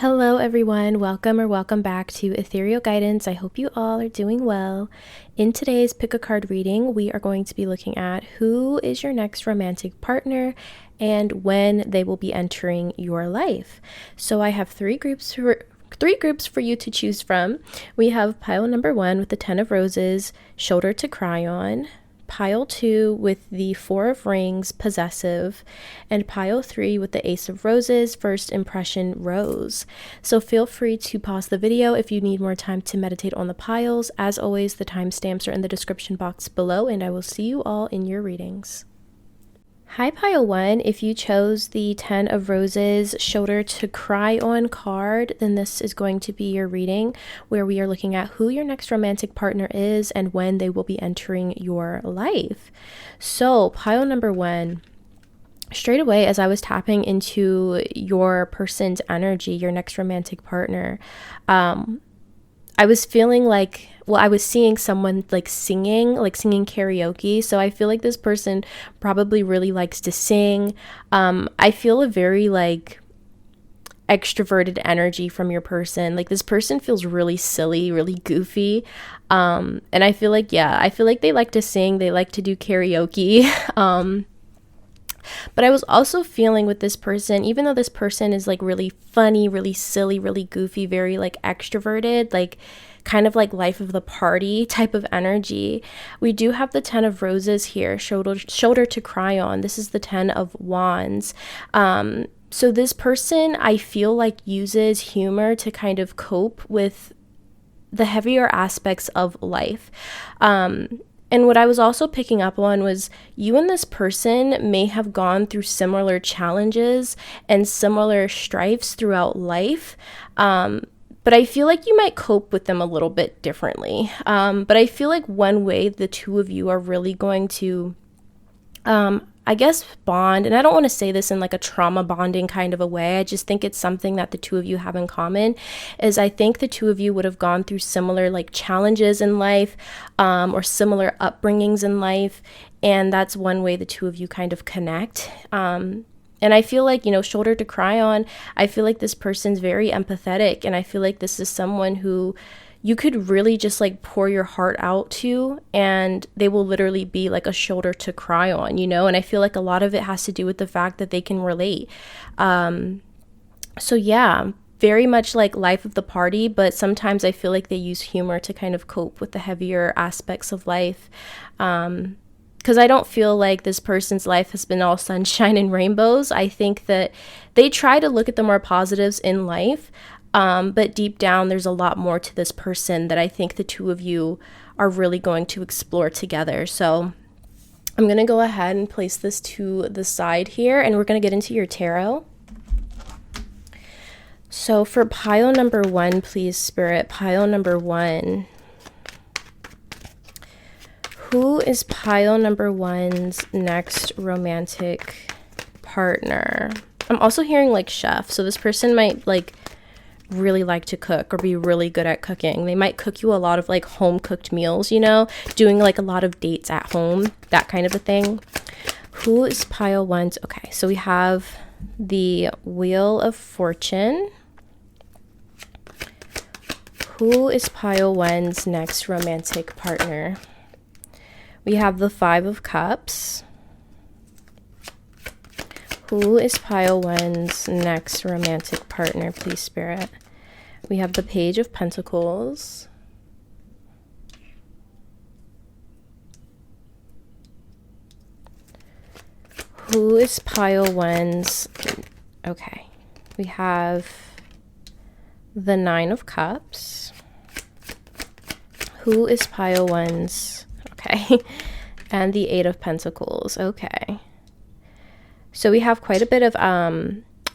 Hello everyone, welcome back to Ethereal Guidance. I hope you all are doing well. In today's pick a card reading, we are going to be looking at who is your next romantic partner and when they will be entering your life. So I have three groups for you to choose from. We have pile number 1 with the 10 of Roses, Shoulder to Cry On. Pile 2 with the 4 of Rings, Possessive, and pile 3 with the Ace of Roses, First Impression Rose. So feel free to pause the video if you need more time to meditate on the piles. As always, the timestamps are in the description box below, and I will see you all in your readings. Hi pile 1, if you chose the 10 of Roses Shoulder to Cry On card, then this is going to be your reading where we are looking at who your next romantic partner is and when they will be entering your life. So pile number 1, straight away as I was tapping into your person's energy, your next romantic partner, I was feeling like, I was seeing someone singing karaoke. So I feel like this person probably really likes to sing. I feel a very extroverted energy from your person. Like this person feels really silly, really goofy. And I feel like, they like to sing. They like to do karaoke. But I was also feeling with this person, even though this person is really funny, really silly, really goofy, very extroverted, kind of life of the party type of energy. We do have the 10 of Roses here, shoulder to cry on. This is the 10 of Wands. So this person, I feel uses humor to kind of cope with the heavier aspects of life. And what I was also picking up on was you and this person may have gone through similar challenges and similar strifes throughout life. But I feel like you might cope with them a little bit differently. But I feel like one way the two of you are really going to, bond, and I don't want to say this in a trauma bonding kind of a way. I just think it's something that the two of you have in common, is I think the two of you would have gone through similar challenges in life, or similar upbringings in life. And that's one way the two of you kind of connect. And I feel shoulder to cry on, I feel like this person's very empathetic. And I feel like this is someone who you could really just pour your heart out to, and they will literally be a shoulder to cry on, and I feel like a lot of it has to do with the fact that they can relate. So yeah, very much life of the party, but sometimes I feel like they use humor to kind of cope with the heavier aspects of life. Because I don't feel like this person's life has been all sunshine and rainbows. I think that they try to look at the more positives in life. But deep down, there's a lot more to this person that I think the two of you are really going to explore together. So I'm going to go ahead and place this to the side here, and we're going to get into your tarot. So for pile number 1, please, Spirit, pile number 1. Who is pile number 1's next romantic partner? I'm also hearing chef. So this person might really like to cook or be really good at cooking. They might cook you a lot of home cooked meals, doing a lot of dates at home, that kind of a thing. Who is pile 1's? Okay, so we have the Wheel of Fortune. Who is pile 1's next romantic partner? We have the 5 of Cups. Who is pile 1's next romantic partner, please, Spirit? We have the Page of Pentacles. Who is pile 1's? Okay. We have the 9 of Cups. Who is pile 1's? Okay. And the 8 of Pentacles. Okay. So we have quite a bit of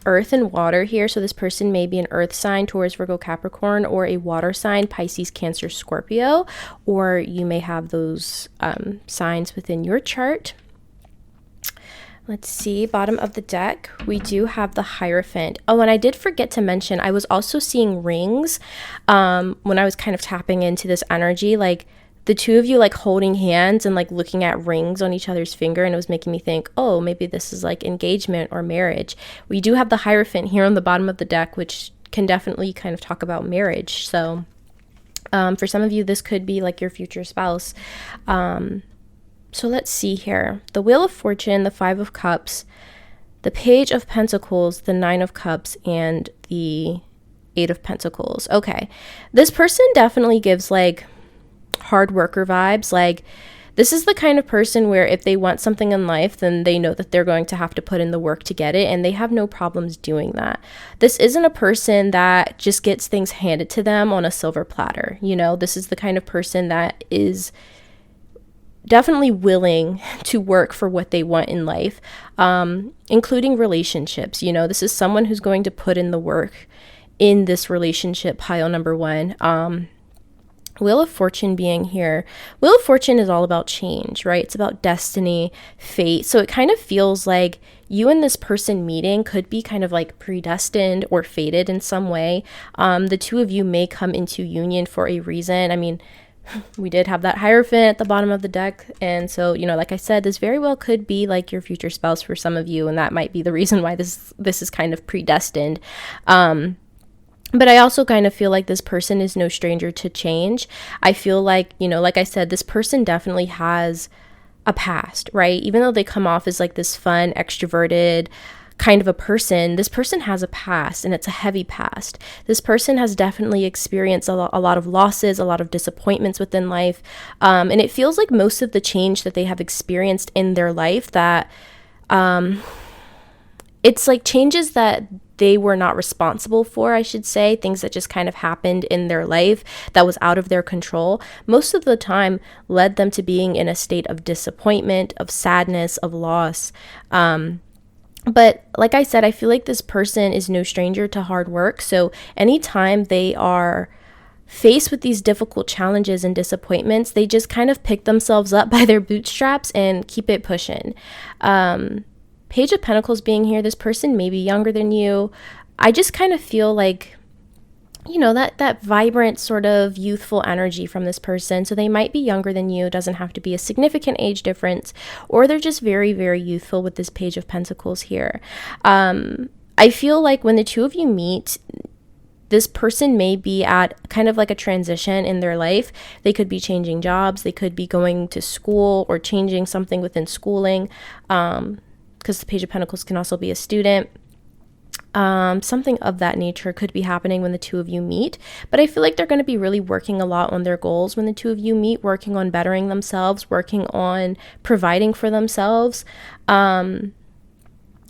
earth and water here. So this person may be an earth sign, Taurus, Virgo, Capricorn, or a water sign, Pisces, Cancer, Scorpio, or you may have those signs within your chart. Let's see, bottom of the deck, we do have the Hierophant. Oh, and I did forget to mention, I was also seeing rings when I was kind of tapping into this energy, the two of you holding hands and looking at rings on each other's finger, and it was making me think, oh, maybe this is engagement or marriage. We do have the Hierophant here on the bottom of the deck, which can definitely kind of talk about marriage. So for some of you, this could be like your future spouse. So let's see here. The Wheel of Fortune, the Five of Cups, the Page of Pentacles, the Nine of Cups, and the Eight of Pentacles. Okay. This person definitely gives like hard worker vibes. Like, this is the kind of person where if they want something in life, then they know that they're going to have to put in the work to get it, and they have no problems doing that. This isn't a person that just gets things handed to them on a silver platter. You know, this is the kind of person that is definitely willing to work for what they want in life, including relationships. You know, this is someone who's going to put in the work in this relationship, pile number one. Wheel of Fortune being here. Wheel of Fortune is all about change, right? It's about destiny, fate. So it kind of feels like you and this person meeting could be kind of like predestined or fated in some way. The two of you may come into union for a reason. I mean, we did have that Hierophant at the bottom of the deck. And so, you know, like I said, this very well could be like your future spouse for some of you. And that might be the reason why this is kind of predestined. But I also kind of feel like this person is no stranger to change. I feel like, you know, like I said, this person definitely has a past, right? Even though they come off as like this fun, extroverted kind of a person, this person has a past, and it's a heavy past. This person has definitely experienced a lot of losses, a lot of disappointments within life. And it feels like most of the change that they have experienced in their life that it's like changes that they were not responsible for, I should say, things that just kind of happened in their life that was out of their control, most of the time led them to being in a state of disappointment, of sadness, of loss. But like I said, I feel like this person is no stranger to hard work. So anytime they are faced with these difficult challenges and disappointments, they just kind of pick themselves up by their bootstraps and keep it pushing. Page of Pentacles being here, this person may be younger than you. I just kind of feel like, you know, that vibrant sort of youthful energy from this person. So they might be younger than you. It doesn't have to be a significant age difference, or they're just very, very youthful with this Page of Pentacles here. I feel like when the two of you meet, this person may be at kind of like a transition in their life. They could be changing jobs. They could be going to school or changing something within schooling. Because the Page of Pentacles can also be a student. Something of that nature could be happening when the two of you meet. But I feel like they're going to be really working a lot on their goals when the two of you meet, working on bettering themselves, working on providing for themselves.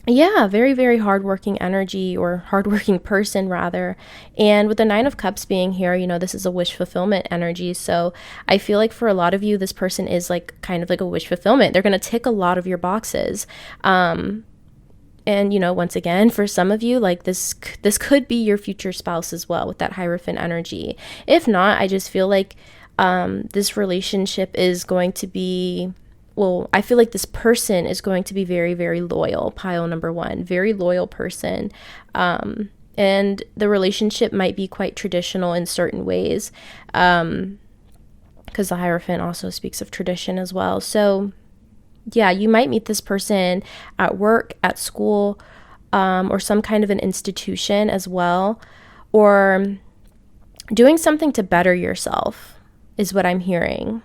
Yeah, very, very hardworking energy, or hardworking person rather. And with the Nine of Cups being here, you know, this is a wish fulfillment energy. So I feel like for a lot of you, this person is like kind of like a wish fulfillment. They're going to tick a lot of your boxes. And, you know, once again, for some of you, like this could be your future spouse as well with that Hierophant energy. If not, I just feel like this relationship is going to be, well, I feel like this person is going to be very, very loyal, pile number one, very loyal person. And the relationship might be quite traditional in certain ways, because the Hierophant also speaks of tradition as well. So yeah, you might meet this person at work, at school, or some kind of an institution as well, or doing something to better yourself is what I'm hearing.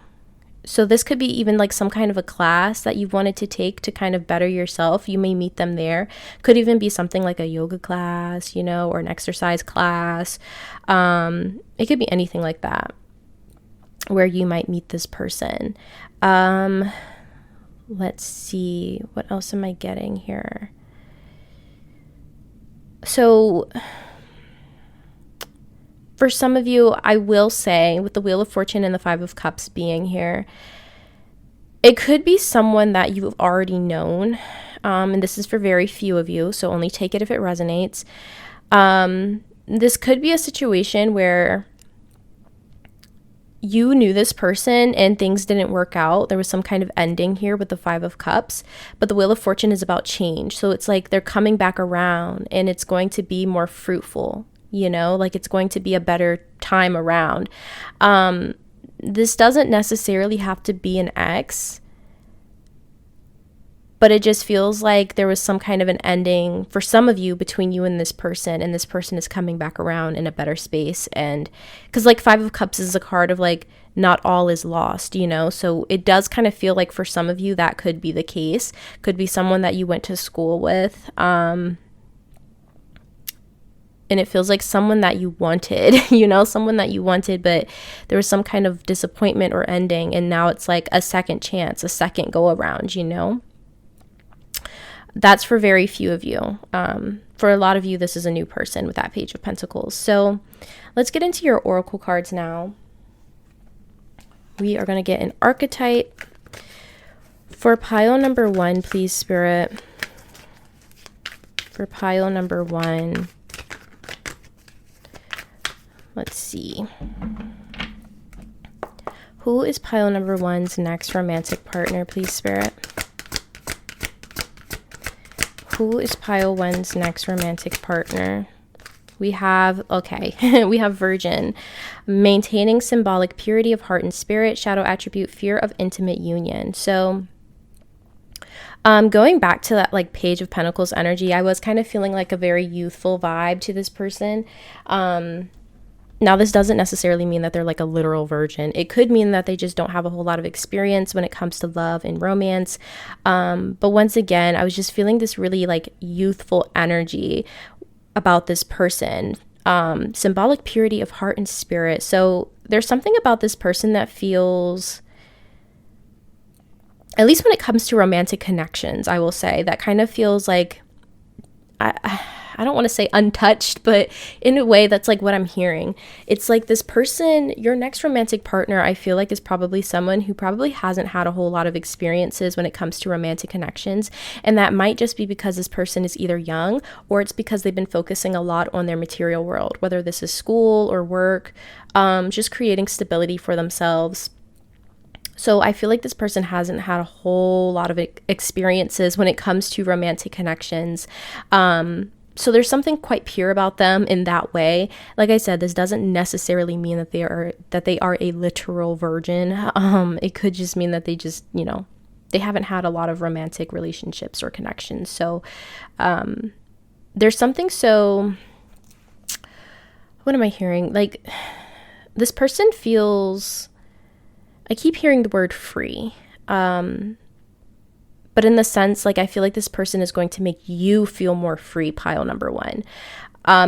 So this could be even like some kind of a class that you've wanted to take to kind of better yourself. You may meet them there. Could even be something like a yoga class, you know, or an exercise class. It could be anything like that where you might meet this person. Let's see. What else am I getting here? So for some of you, I will say, with the Wheel of Fortune and the Five of Cups being here, it could be someone that you've already known. And this is for very few of you, so only take it if it resonates. This could be a situation where you knew this person and things didn't work out. There was some kind of ending here with the Five of Cups, but the Wheel of Fortune is about change. So it's like they're coming back around and it's going to be more fruitful. You know, like it's going to be a better time around. This doesn't necessarily have to be an ex. but it just feels like there was some kind of an ending for some of you between you and this person is coming back around in a better space. And because like Five of Cups is a card of like not all is lost, you know, so it does kind of feel like for some of you that could be the case. Could be someone that you went to school with, and it feels like someone that you wanted, you know, someone that you wanted, but there was some kind of disappointment or ending, and now it's like a second chance, a second go around, you know. That's for very few of you. For a lot of you, this is a new person with that Page of Pentacles. So let's get into your oracle cards now. We are going to get an archetype. For pile number 1, please, Spirit. For pile number 1. Let's see. Who is pile number 1's next romantic partner, please, Spirit? Who is pile 1's next romantic partner? We have, okay, we have Virgin. Maintaining symbolic purity of heart and spirit, shadow attribute, fear of intimate union. So going back to that like Page of Pentacles energy, I was kind of feeling like a very youthful vibe to this person. Now, this doesn't necessarily mean that they're like a literal virgin. It could mean that they just don't have a whole lot of experience when it comes to love and romance. But once again, I was just feeling this really like youthful energy about this person. Symbolic purity of heart and spirit. So there's something about this person that feels, at least when it comes to romantic connections, I will say, that kind of feels like, I don't want to say untouched, but in a way that's like what I'm hearing. It's like this person, your next romantic partner, I feel like is probably someone who probably hasn't had a whole lot of experiences when it comes to romantic connections. And that might just be because this person is either young, or it's because they've been focusing a lot on their material world, whether this is school or work, just creating stability for themselves. So I feel like this person hasn't had a whole lot of experiences when it comes to romantic connections. So there's something quite pure about them in that way. Like I said, this doesn't necessarily mean that they are a literal virgin. It could just mean that they just, you know, they haven't had a lot of romantic relationships or connections. So there's something so, what am I hearing? Like this person feels, I keep hearing the word free. But in the sense, like, I feel like this person is going to make you feel more free, pile number 1.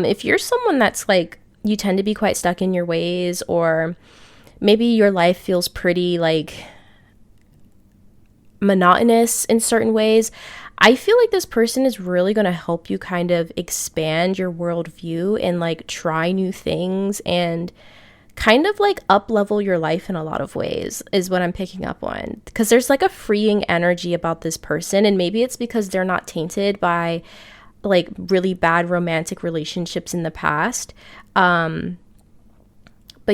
If you're someone that's like, you tend to be quite stuck in your ways, or maybe your life feels pretty like monotonous in certain ways, I feel like this person is really going to help you kind of expand your worldview and like try new things and kind of like up level your life in a lot of ways, is what I'm picking up on. Because there's like a freeing energy about this person, and maybe it's because they're not tainted by like really bad romantic relationships in the past. But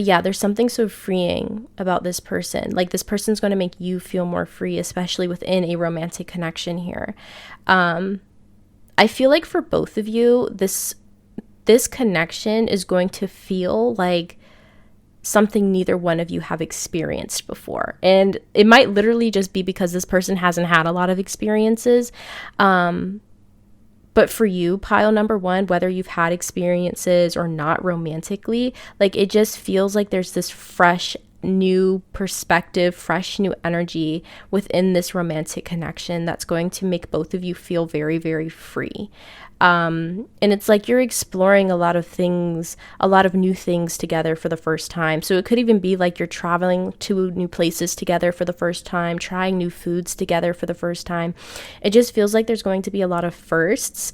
yeah, there's something so freeing about this person. Like this person's going to make you feel more free, especially within a romantic connection here. I feel like for both of you, this connection is going to feel like something neither one of you have experienced before. And it might literally just be because this person hasn't had a lot of experiences. But for you, pile number 1, whether you've had experiences or not romantically, like it just feels like there's this fresh new perspective, fresh new energy within this romantic connection that's going to make both of you feel very, very free. And it's like you're exploring a lot of things, a lot of new things together for the first time. So it could even be like you're traveling to new places together for the first time, trying new foods together for the first time. It just feels like there's going to be a lot of firsts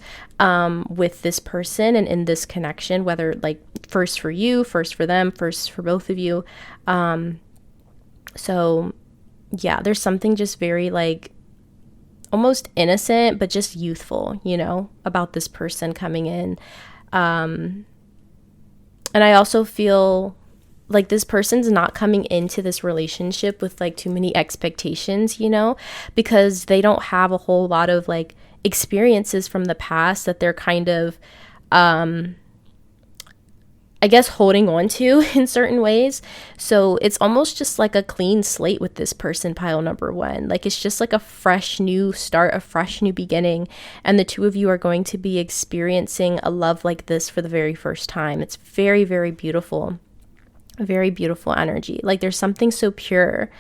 with this person and in this connection, whether like first for you, first for them, first for both of you. So yeah, there's something just very like almost innocent, but just youthful, you know, about this person coming in. And I also feel like this person's not coming into this relationship with like too many expectations, you know, because they don't have a whole lot of like experiences from the past that they're kind of, I I guess, holding on to in certain ways. So it's almost just like a clean slate with this person, pile number one. Like it's just like a fresh new start, a fresh new beginning. And the two of you are going to be experiencing a love like this for the very first time. It's very, very beautiful. A very beautiful energy. Like there's something so pure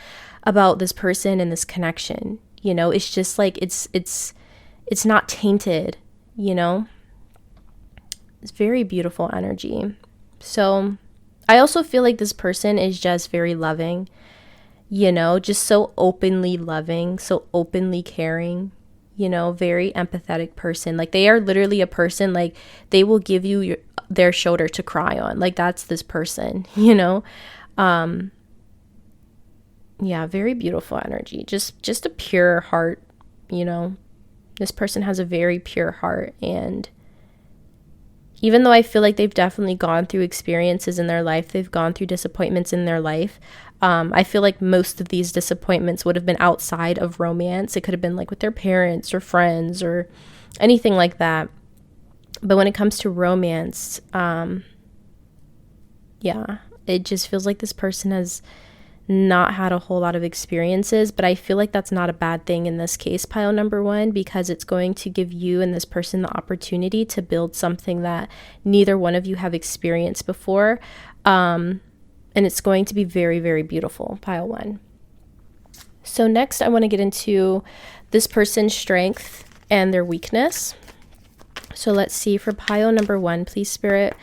about this person and this connection. You know, it's just like it's not tainted, you know? It's very beautiful energy. So I also feel like this person is just very loving, you know, just so openly loving, so openly caring, you know, very empathetic person. Like they are literally a person, like they will give you their shoulder to cry on. Like that's this person, you know? Yeah, very beautiful energy. Just a pure heart, you know? This person has a very pure heart, and even though I feel like they've definitely gone through experiences in their life, they've gone through disappointments in their life, I feel like most of these disappointments would have been outside of romance. It could have been like with their parents or friends or anything like that. But when it comes to romance, yeah, it just feels like this person has not had a whole lot of experiences, but I feel like that's not a bad thing in this case, pile number one, because it's going to give you and this person the opportunity to build something that neither one of you have experienced before. And it's going to be very, very beautiful, pile one. So next I want to get into this person's strength and their weakness. So let's see, for pile number one, please Spirit,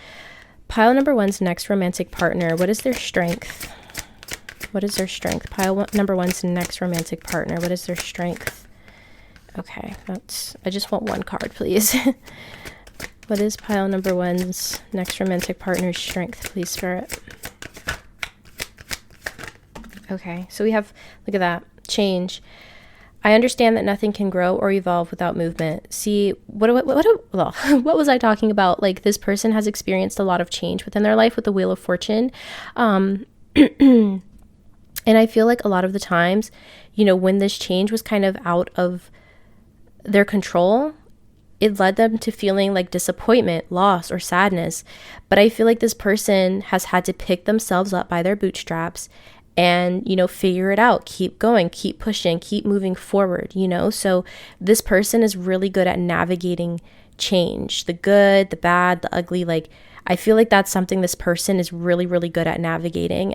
pile number one's next romantic partner, what is their strength? What is their strength? Pile number one's next romantic partner. What is their strength? Okay, I just want one card, please. What is pile number one's next romantic partner's strength, please, Spirit? Okay, so we have, look at that, change. I understand that nothing can grow or evolve without movement. See, what was I talking about? Like this person has experienced a lot of change within their life with the Wheel of Fortune. And I feel like a lot of the times, you know, when this change was kind of out of their control, it led them to feeling like disappointment, loss, or sadness. But I feel like this person has had to pick themselves up by their bootstraps and, you know, figure it out, keep going, keep pushing, keep moving forward, you know? So this person is really good at navigating change, the good, the bad, the ugly. Like, I feel like that's something this person is really, really good at navigating.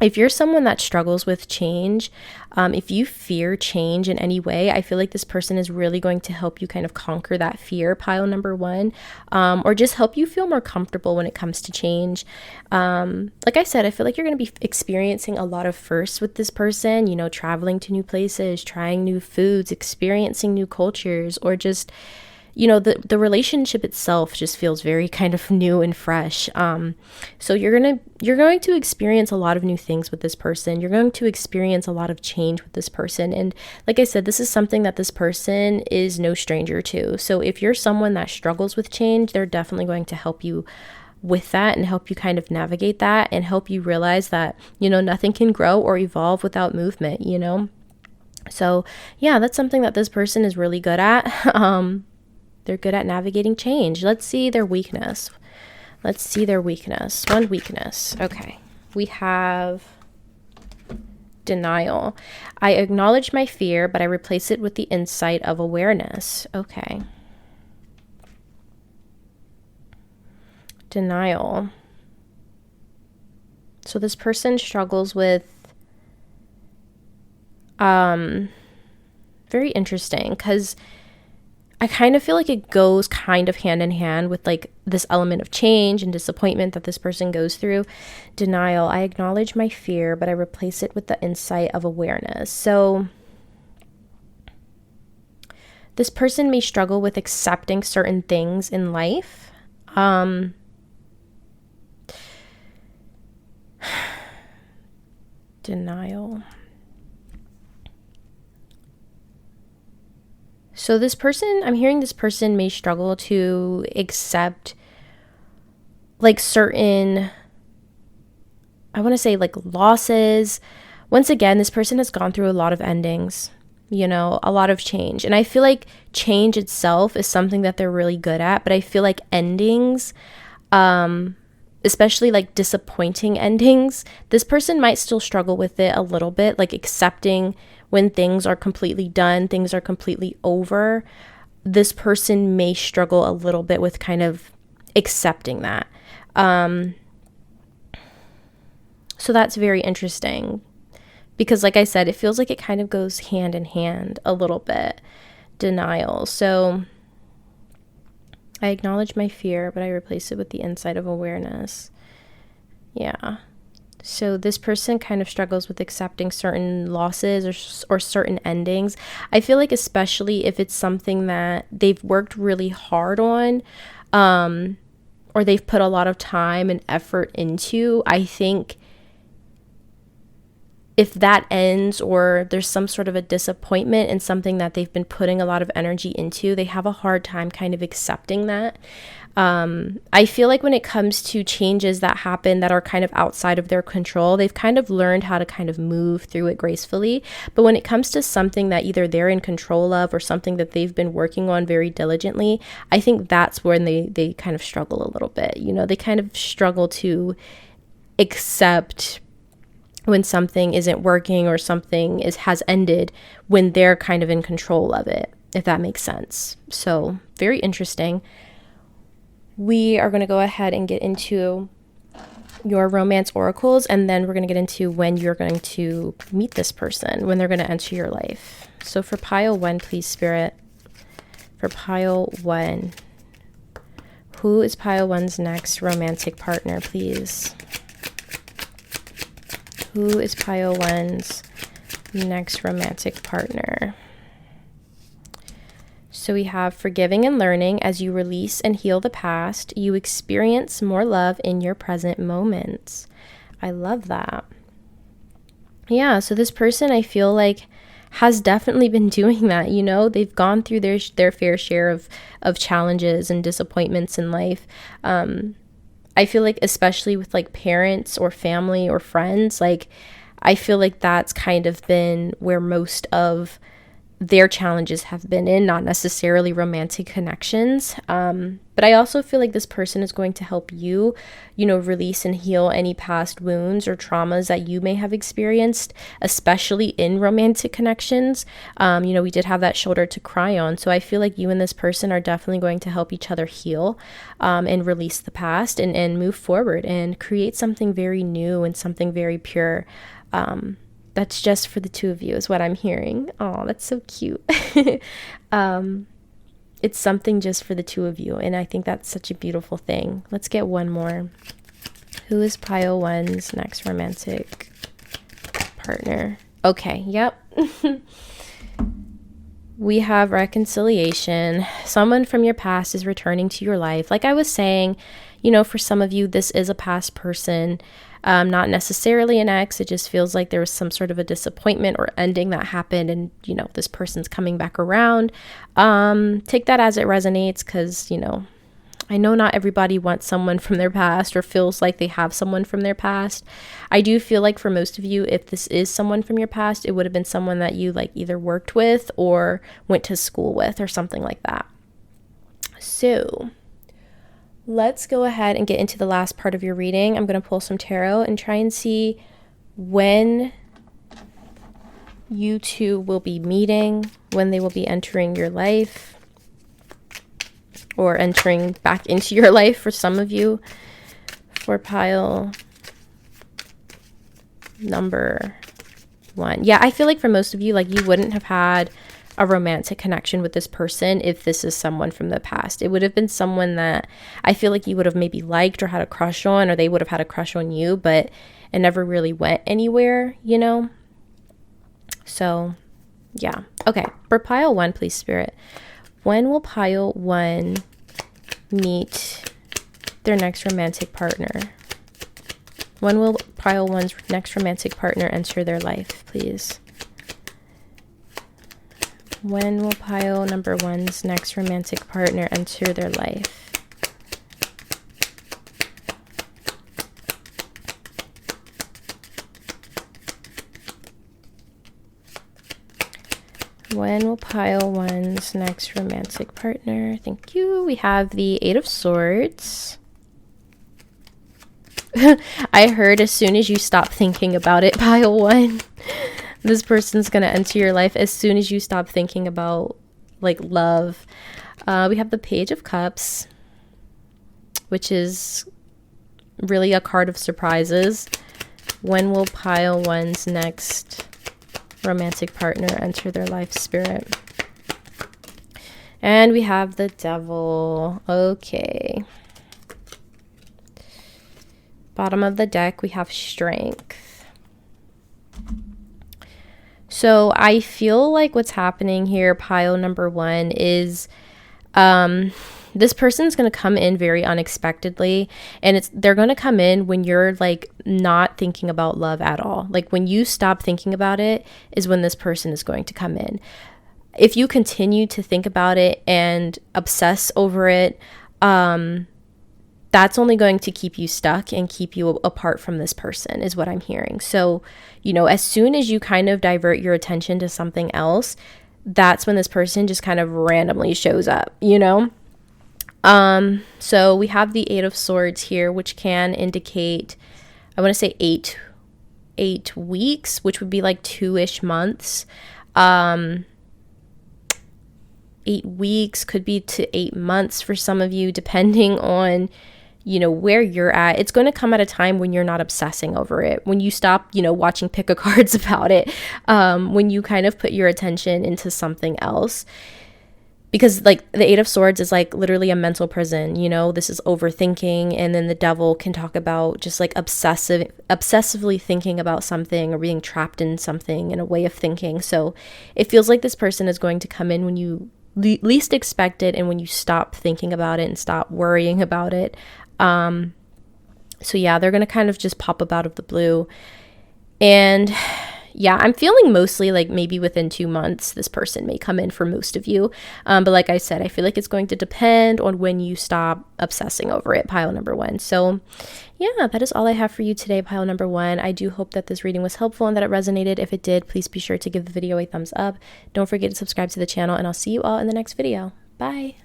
If you're someone that struggles with change, if you fear change in any way, I feel like this person is really going to help you kind of conquer that fear, pile number one, or just help you feel more comfortable when it comes to change. Like I said, I feel like you're going to be experiencing a lot of firsts with this person, you know, traveling to new places, trying new foods, experiencing new cultures, or just, you know, the relationship itself just feels very kind of new and fresh. So you're going to experience a lot of new things with this person. You're going to experience a lot of change with this person. And like I said, this is something that this person is no stranger to. So if you're someone that struggles with change, they're definitely going to help you with that and help you kind of navigate that and help you realize that, you know, nothing can grow or evolve without movement, you know? So yeah, that's something that this person is really good at. They're good at navigating change. Let's see their weakness. One weakness. Okay. We have denial. I acknowledge my fear, but I replace it with the insight of awareness. Okay. Denial. So this person struggles with very interesting, because I kind of feel like it goes kind of hand in hand with like this element of change and disappointment that this person goes through. Denial. I acknowledge my fear, but I replace it with the insight of awareness. So this person may struggle with accepting certain things in life. Denial. So this person, I'm hearing this person may struggle to accept like certain, I want to say like losses. Once again, this person has gone through a lot of endings, you know, a lot of change. And I feel like change itself is something that they're really good at, but I feel like endings, especially like disappointing endings, this person might still struggle with it a little bit, like accepting when things are completely done, things are completely over. This person may struggle a little bit with kind of accepting that. So that's very interesting because, like I said, it feels like it kind of goes hand in hand a little bit. Denial. So I acknowledge my fear, but I replace it with the insight of awareness. Yeah. So this person kind of struggles with accepting certain losses or certain endings. I feel like especially if it's something that they've worked really hard on, or they've put a lot of time and effort into, I think if that ends or there's some sort of a disappointment in something that they've been putting a lot of energy into, they have a hard time kind of accepting that. I feel like when it comes to changes that happen that are kind of outside of their control, they've kind of learned how to kind of move through it gracefully. But when it comes to something that either they're in control of or something that they've been working on very diligently, I think that's when they kind of struggle a little bit. You know, they kind of struggle to accept when something isn't working or something has ended when they're kind of in control of it, if that makes sense. So very interesting. We are going to go ahead and get into your romance oracles, and then we're going to get into when you're going to meet this person, when they're going to enter your life. So for pile 1, please, Spirit. For pile 1, who is pile 1's next romantic partner, please? Who is pile 1's next romantic partner? So we have forgiving and learning. As you release and heal the past, you experience more love in your present moments. I love that. Yeah, so this person, I feel like, has definitely been doing that. You know, they've gone through their fair share of challenges and disappointments in life. I feel like especially with like parents or family or friends, like I feel like that's kind of been where most of their challenges have been in, not necessarily romantic connections. But I also feel like this person is going to help you, you know, release and heal any past wounds or traumas that you may have experienced, especially in romantic connections. You know, we did have that shoulder to cry on. So I feel like you and this person are definitely going to help each other heal and release the past and move forward and create something very new and something very pure. That's just for the two of you is what I'm hearing. Oh, that's so cute. It's something just for the two of you. And I think that's such a beautiful thing. Let's get one more. Who is pile 1's next romantic partner? Okay, yep. We have reconciliation. Someone from your past is returning to your life. Like I was saying, you know, for some of you, this is a past person. Not necessarily an ex. It just feels like there was some sort of a disappointment or ending that happened and, you know, this person's coming back around. Take that as it resonates because, you know, I know not everybody wants someone from their past or feels like they have someone from their past. I do feel like for most of you, if this is someone from your past, it would have been someone that you like either worked with or went to school with or something like that. So let's go ahead and get into the last part of your reading. I'm going to pull some tarot and try and see when you two will be meeting, when they will be entering your life or entering back into your life for some of you. For pile number 1. Yeah, I feel like for most of you, like you wouldn't have had a romantic connection with this person if this is someone from the past. It would have been someone that I feel like you would have maybe liked or had a crush on, or they would have had a crush on you, but it never really went anywhere, you know? So, yeah. Okay, for pile 1, please, Spirit. When will pile 1 meet their next romantic partner? When will pile 1's next romantic partner enter their life, please? When will pile number 1's next romantic partner enter their life? When will pile 1's next romantic partner? Thank you. We have the 8 of Swords. I heard as soon as you stop thinking about it, pile one. This person's going to enter your life as soon as you stop thinking about like love. We have the Page of Cups, which is really a card of surprises. When will pile one's next romantic partner enter their life, Spirit? And we have the Devil. Okay. Bottom of the deck, we have Strength. So I feel like what's happening here, pile number one, is this person's going to come in very unexpectedly, and they're going to come in when you're like not thinking about love at all. Like when you stop thinking about it is when this person is going to come in. If you continue to think about it and obsess over it, that's only going to keep you stuck and keep you apart from this person, is what I'm hearing. So, you know, as soon as you kind of divert your attention to something else, that's when this person just kind of randomly shows up, you know? So we have the Eight of Swords here, which can indicate, I want to say eight weeks, which would be like 2-ish months. 8 weeks could be to 8 months for some of you, depending on, you know, where you're at. It's going to come at a time when you're not obsessing over it, when you stop, you know, watching pick-a-cards about it, when you kind of put your attention into something else. Because like the Eight of Swords is like literally a mental prison, you know, this is overthinking. And then the Devil can talk about just like obsessively thinking about something or being trapped in something in a way of thinking. So it feels like this person is going to come in when you least expect it and when you stop thinking about it and stop worrying about it. So yeah, they're going to kind of just pop up out of the blue. And yeah, I'm feeling mostly like maybe within 2 months, this person may come in for most of you. But like I said, I feel like it's going to depend on when you stop obsessing over it, pile number one. So yeah, that is all I have for you today, pile number one. I do hope that this reading was helpful and that it resonated. If it did, please be sure to give the video a thumbs up. Don't forget to subscribe to the channel, and I'll see you all in the next video. Bye.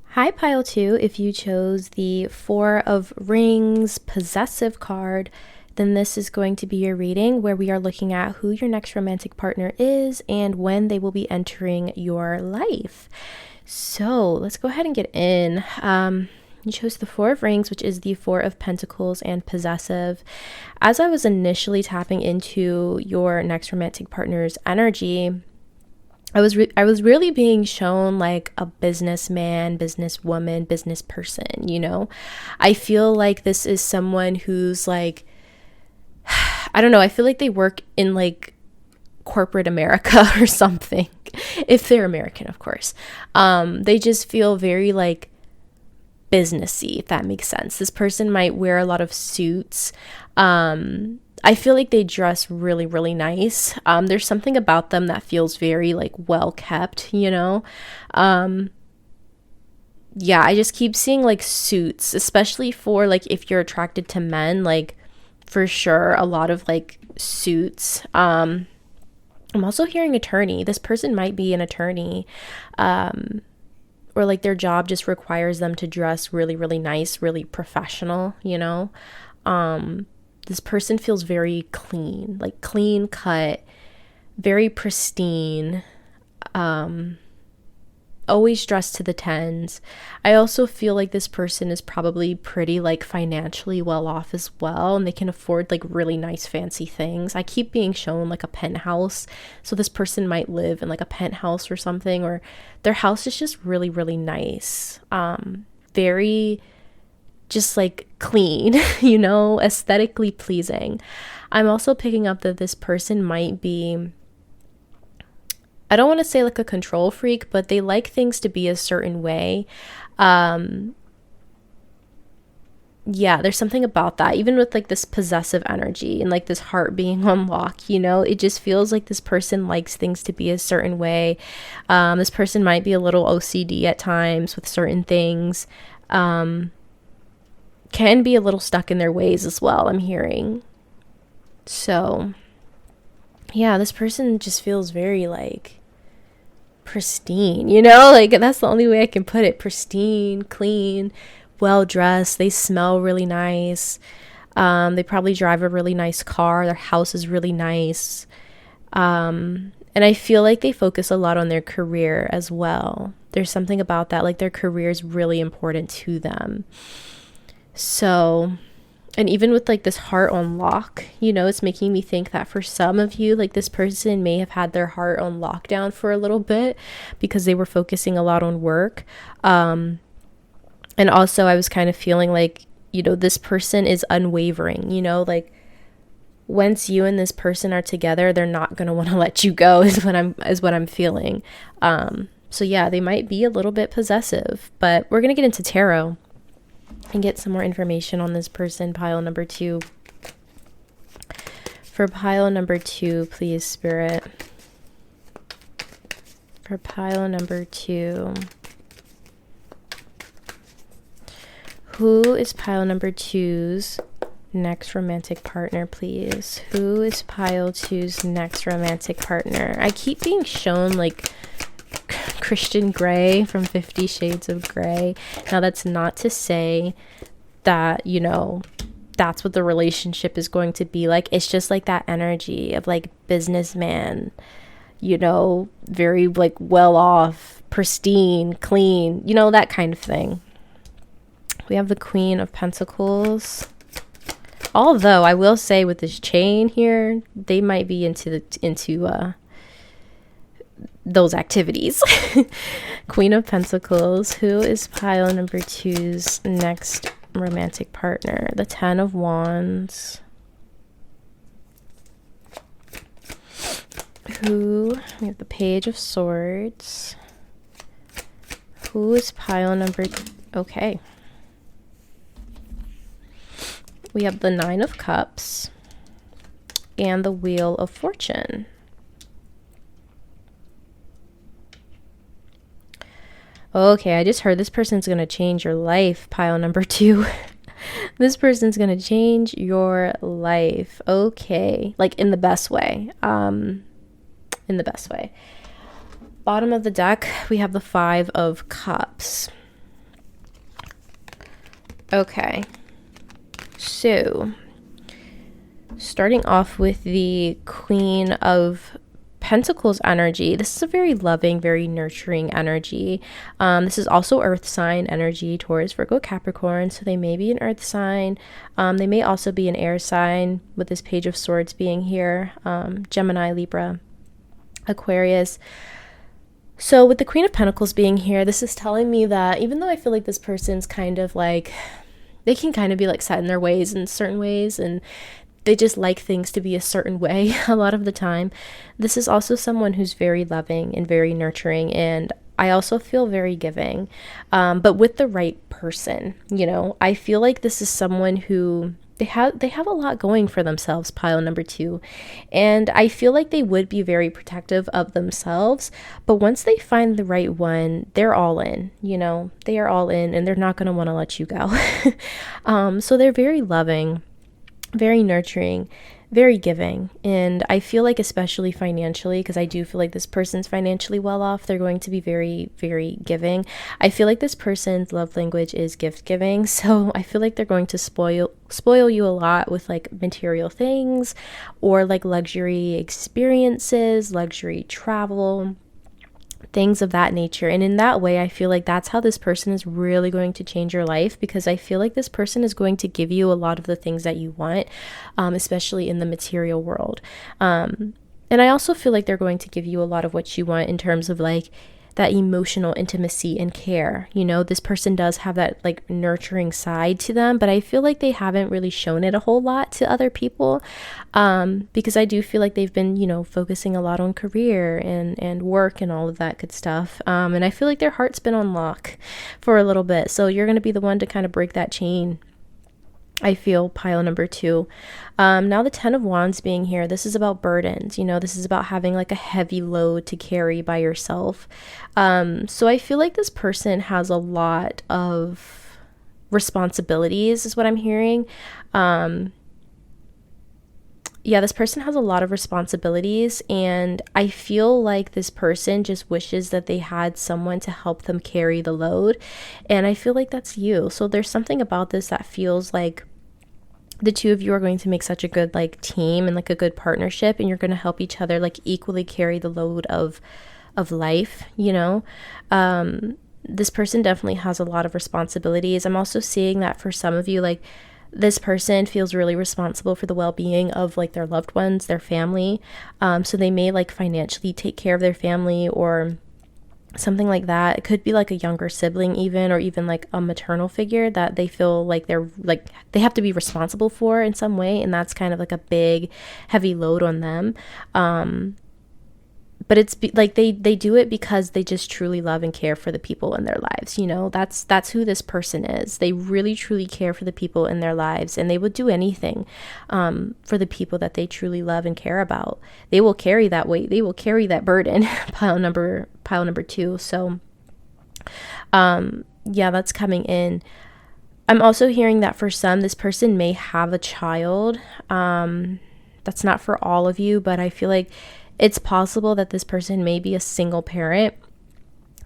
Hi, pile two. If you chose the Four of Rings possessive card, then this is going to be your reading where we are looking at who your next romantic partner is and when they will be entering your life. So let's go ahead and get in. You chose the Four of Rings, which is the Four of Pentacles and possessive. As I was initially tapping into your next romantic partner's energy, I was really being shown like a businessman, businesswoman, business person, you know? I feel like this is someone who's like, I don't know, I feel like they work in like corporate America or something, if they're American, of course. They just feel very like businessy, if that makes sense. This person might wear a lot of suits. I feel like they dress really, really nice. There's something about them that feels very like well kept, you know? Yeah, I just keep seeing like suits, especially for like if you're attracted to men, like for sure a lot of like suits. I'm also hearing attorney. This person might be an attorney, or like their job just requires them to dress really, really nice, really professional, you know? This person feels very clean, like clean cut, very pristine, always dressed to the tens. I also feel like this person is probably pretty like financially well off as well, and they can afford like really nice fancy things. I keep being shown like a penthouse, so this person might live in like a penthouse or something, or their house is just really, really nice. Very just like clean, you know, aesthetically pleasing. I'm also picking up that this person might be, I don't want to say like a control freak, but they like things to be a certain way. Yeah, there's something about that, even with like this possessive energy and like this heart being on lock, you know, it just feels like this person likes things to be a certain way. This person might be a little OCD at times with certain things. Can be a little stuck in their ways as well, I'm hearing. So yeah, this person just feels very like pristine, you know, like that's the only way I can put it. Pristine, clean, well dressed. They smell really nice. They probably drive a really nice car. Their house is really nice. And I feel like they focus a lot on their career as well. There's something about that, like their career is really important to them. So, and even with like this heart on lock, you know, it's making me think that for some of you, like this person may have had their heart on lockdown for a little bit because they were focusing a lot on work. And also I was kind of feeling like, you know, this person is unwavering, you know, like once you and this person are together, they're not going to want to let you go is what I'm feeling. So yeah, they might be a little bit possessive, but we're going to get into tarot and get some more information on this person, pile number 2. For pile number 2, please, Spirit. For pile number 2. Who is pile number 2's next romantic partner, please? Who is pile 2's next romantic partner? I keep being shown like Christian Grey from 50 Shades of Grey. Now that's not to say that, you know, that's what the relationship is going to be like. It's just like that energy of like businessman, you know, very like well off, pristine, clean, you know, that kind of thing. We have the Queen of Pentacles. Although I will say with this chain here, they might be into those activities. Queen of Pentacles. Who is pile number 2's next romantic partner? The 10 of Wands. We have the Page of Swords. Who is pile number... Okay. We have the 9 of Cups and the Wheel of Fortune. Okay, I just heard this person's going to change your life, pile number 2. This person's going to change your life. Okay, like in the best way. In the best way. Bottom of the deck, we have the 5 of Cups. Okay. So, starting off with the Queen of Pentacles energy, this is a very loving, very nurturing energy. This is also earth sign energy, Taurus, Virgo, Capricorn, so they may be an earth sign. They may also be an air sign with this Page of Swords being here, Gemini, Libra, Aquarius. So with the Queen of Pentacles being here, this is telling me that even though I feel like this person's kind of like, they can kind of be like set in their ways in certain ways, and they just like things to be a certain way a lot of the time. This is also someone who's very loving and very nurturing, and I also feel very giving, but with the right person. You know, I feel like this is someone who they have a lot going for themselves, pile number 2, and I feel like they would be very protective of themselves, but once they find the right one, they're all in. You know, they are all in, and they're not going to want to let you go. So they're very loving, very nurturing, very giving, and I feel like especially financially, because I do feel like this person's financially well off, they're going to be very, very giving. I feel like this person's love language is gift giving, so I feel like they're going to spoil you a lot with like material things or like luxury experiences, luxury travel, things of that nature. And in that way, I feel like that's how this person is really going to change your life, because I feel like this person is going to give you a lot of the things that you want, especially in the material world. And I also feel like they're going to give you a lot of what you want in terms of like that emotional intimacy and care. You know, this person does have that like nurturing side to them, but I feel like they haven't really shown it a whole lot to other people, because I do feel like they've been, you know, focusing a lot on career and work and all of that good stuff. And I feel like their heart's been on lock for a little bit. So you're going to be the one to kind of break that chain, I feel, pile number 2. Now the 10 of Wands being here, this is about burdens. You know, this is about having like a heavy load to carry by yourself. So I feel like this person has a lot of responsibilities is what I'm hearing. Yeah, this person has a lot of responsibilities, and I feel like this person just wishes that they had someone to help them carry the load, and I feel like that's you. So there's something about this that feels like the two of you are going to make such a good like team and like a good partnership, and you're going to help each other like equally carry the load of life, you know. This person definitely has a lot of responsibilities. I'm also seeing that for some of you, like this person feels really responsible for the well-being of like their loved ones, their family. So they may like financially take care of their family or something like that. It could be like a younger sibling even, or even like a maternal figure that they feel like they're like they have to be responsible for in some way, and that's kind of like a big heavy load on them. But it's like they do it because they just truly love and care for the people in their lives, you know. That's who this person is. They really truly care for the people in their lives, and they would do anything for the people that they truly love and care about. They will carry that weight, they will carry that burden. pile number 2. So yeah, that's coming in. I'm also hearing that for some, this person may have a child. That's not for all of you, but I feel like it's possible that this person may be a single parent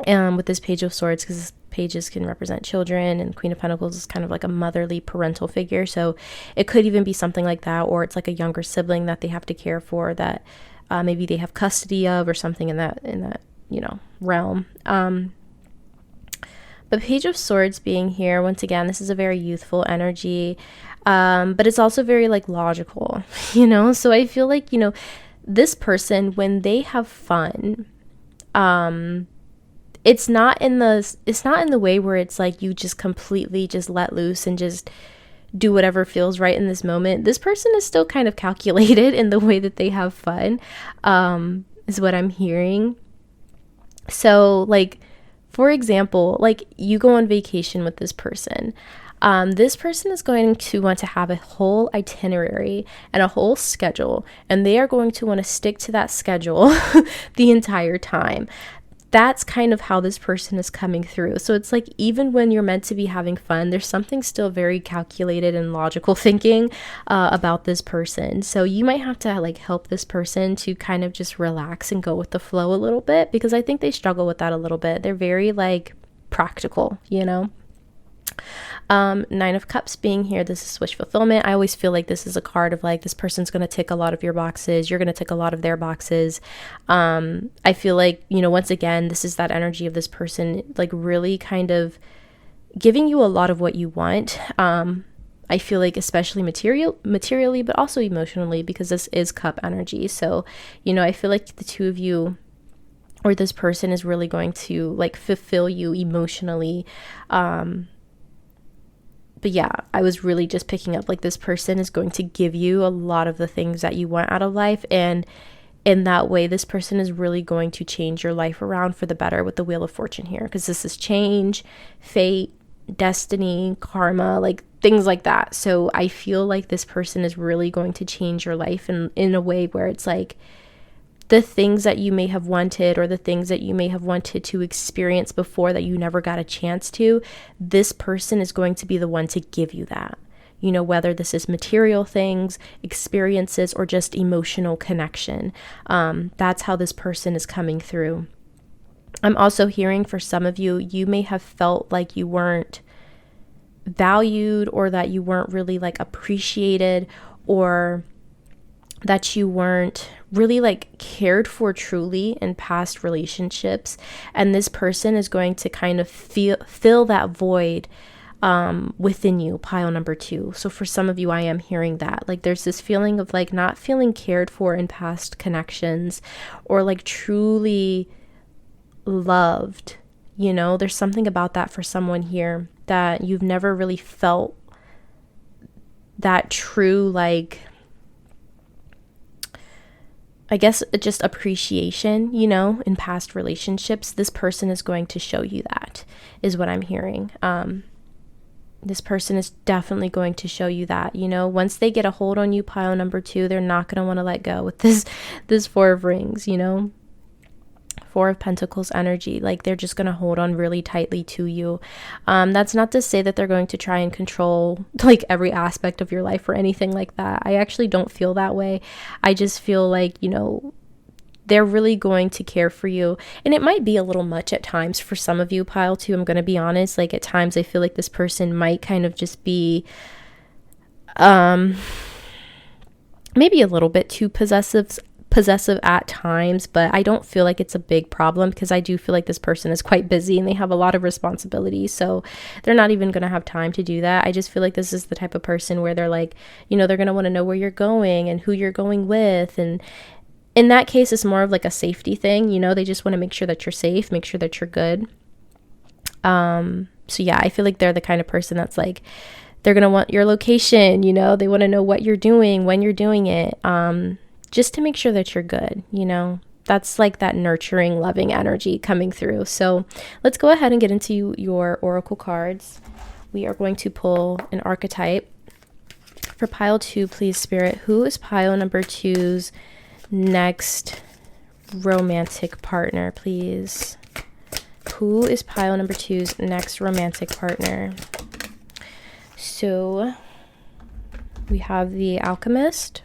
with this Page of Swords, because pages can represent children, and Queen of Pentacles is kind of like a motherly parental figure. So it could even be something like that, or it's like a younger sibling that they have to care for that maybe they have custody of, or something in that you know, realm. But Page of Swords being here, once again, this is a very youthful energy, but it's also very like logical, you know. So I feel like, you know, this person, when they have fun, it's not in the way where it's like you just completely just let loose and just do whatever feels right in this moment. This person is still kind of calculated in the way that they have fun, is what I'm hearing. So like, for example, like you go on vacation with this person. This person is going to want to have a whole itinerary and a whole schedule, and they are going to want to stick to that schedule the entire time. That's kind of how this person is coming through. So it's like, even when you're meant to be having fun, there's something still very calculated and logical thinking about this person. So you might have to like help this person to kind of just relax and go with the flow a little bit, because I think they struggle with that a little bit. They're very like practical, you know. 9 of Cups being here, this is wish fulfillment. I always feel like this is a card of like, this person's going to tick a lot of your boxes, you're going to tick a lot of their boxes. I feel like, you know, once again, this is that energy of this person like really kind of giving you a lot of what you want. I feel like especially materially, but also emotionally, because this is cup energy. So, you know, I feel like the two of you, or this person, is really going to like fulfill you emotionally. But yeah, I was really just picking up like this person is going to give you a lot of the things that you want out of life. And in that way, this person is really going to change your life around for the better with the Wheel of Fortune here, because this is change, fate, destiny, karma, like things like that. So I feel like this person is really going to change your life in a way where it's like, the things that you may have wanted, or the things that you may have wanted to experience before that you never got a chance to, this person is going to be the one to give you that. You know, whether this is material things, experiences, or just emotional connection. That's how this person is coming through. I'm also hearing for some of you, you may have felt like you weren't valued, or that you weren't really like appreciated, or that you weren't really like cared for truly in past relationships. And this person is going to kind of fill that void within you, pile number 2. So for some of you, I am hearing that like there's this feeling of like not feeling cared for in past connections, or like truly loved, you know. There's something about that for someone here, that you've never really felt that true, like, I guess just appreciation, you know, in past relationships. This person is going to show you that, is what I'm hearing. This person is definitely going to show you that, you know. Once they get a hold on you, pile number 2, they're not going to want to let go with this 4 of Rings, you know. 4 of Pentacles energy, like they're just going to hold on really tightly to you. That's not to say that they're going to try and control like every aspect of your life or anything like that. I actually don't feel that way. I just feel like, you know, they're really going to care for you. And it might be a little much at times for some of you, pile 2. I'm going to be honest. Like at times I feel like this person might kind of just be Um, maybe a little bit too possessive at times, but I don't feel like it's a big problem because I do feel like this person is quite busy and they have a lot of responsibilities, so they're not even going to have time to do that. I just feel like this is the type of person where they're like, they're going to want to know where you're going and who you're going with, and in that case it's more of like a safety thing. They just want to make sure that you're safe, make sure that you're good. So yeah, I feel like they're the kind of person that's like, they're going to want your location, they want to know what you're doing, when you're doing it, just to make sure that you're good. That's like that nurturing, loving energy coming through. So let's go ahead and get into your oracle cards. We are going to pull an archetype. For pile 2, please, Spirit, who is pile number 2's next romantic partner, please? Who is pile number 2's next romantic partner? So we have the Alchemist,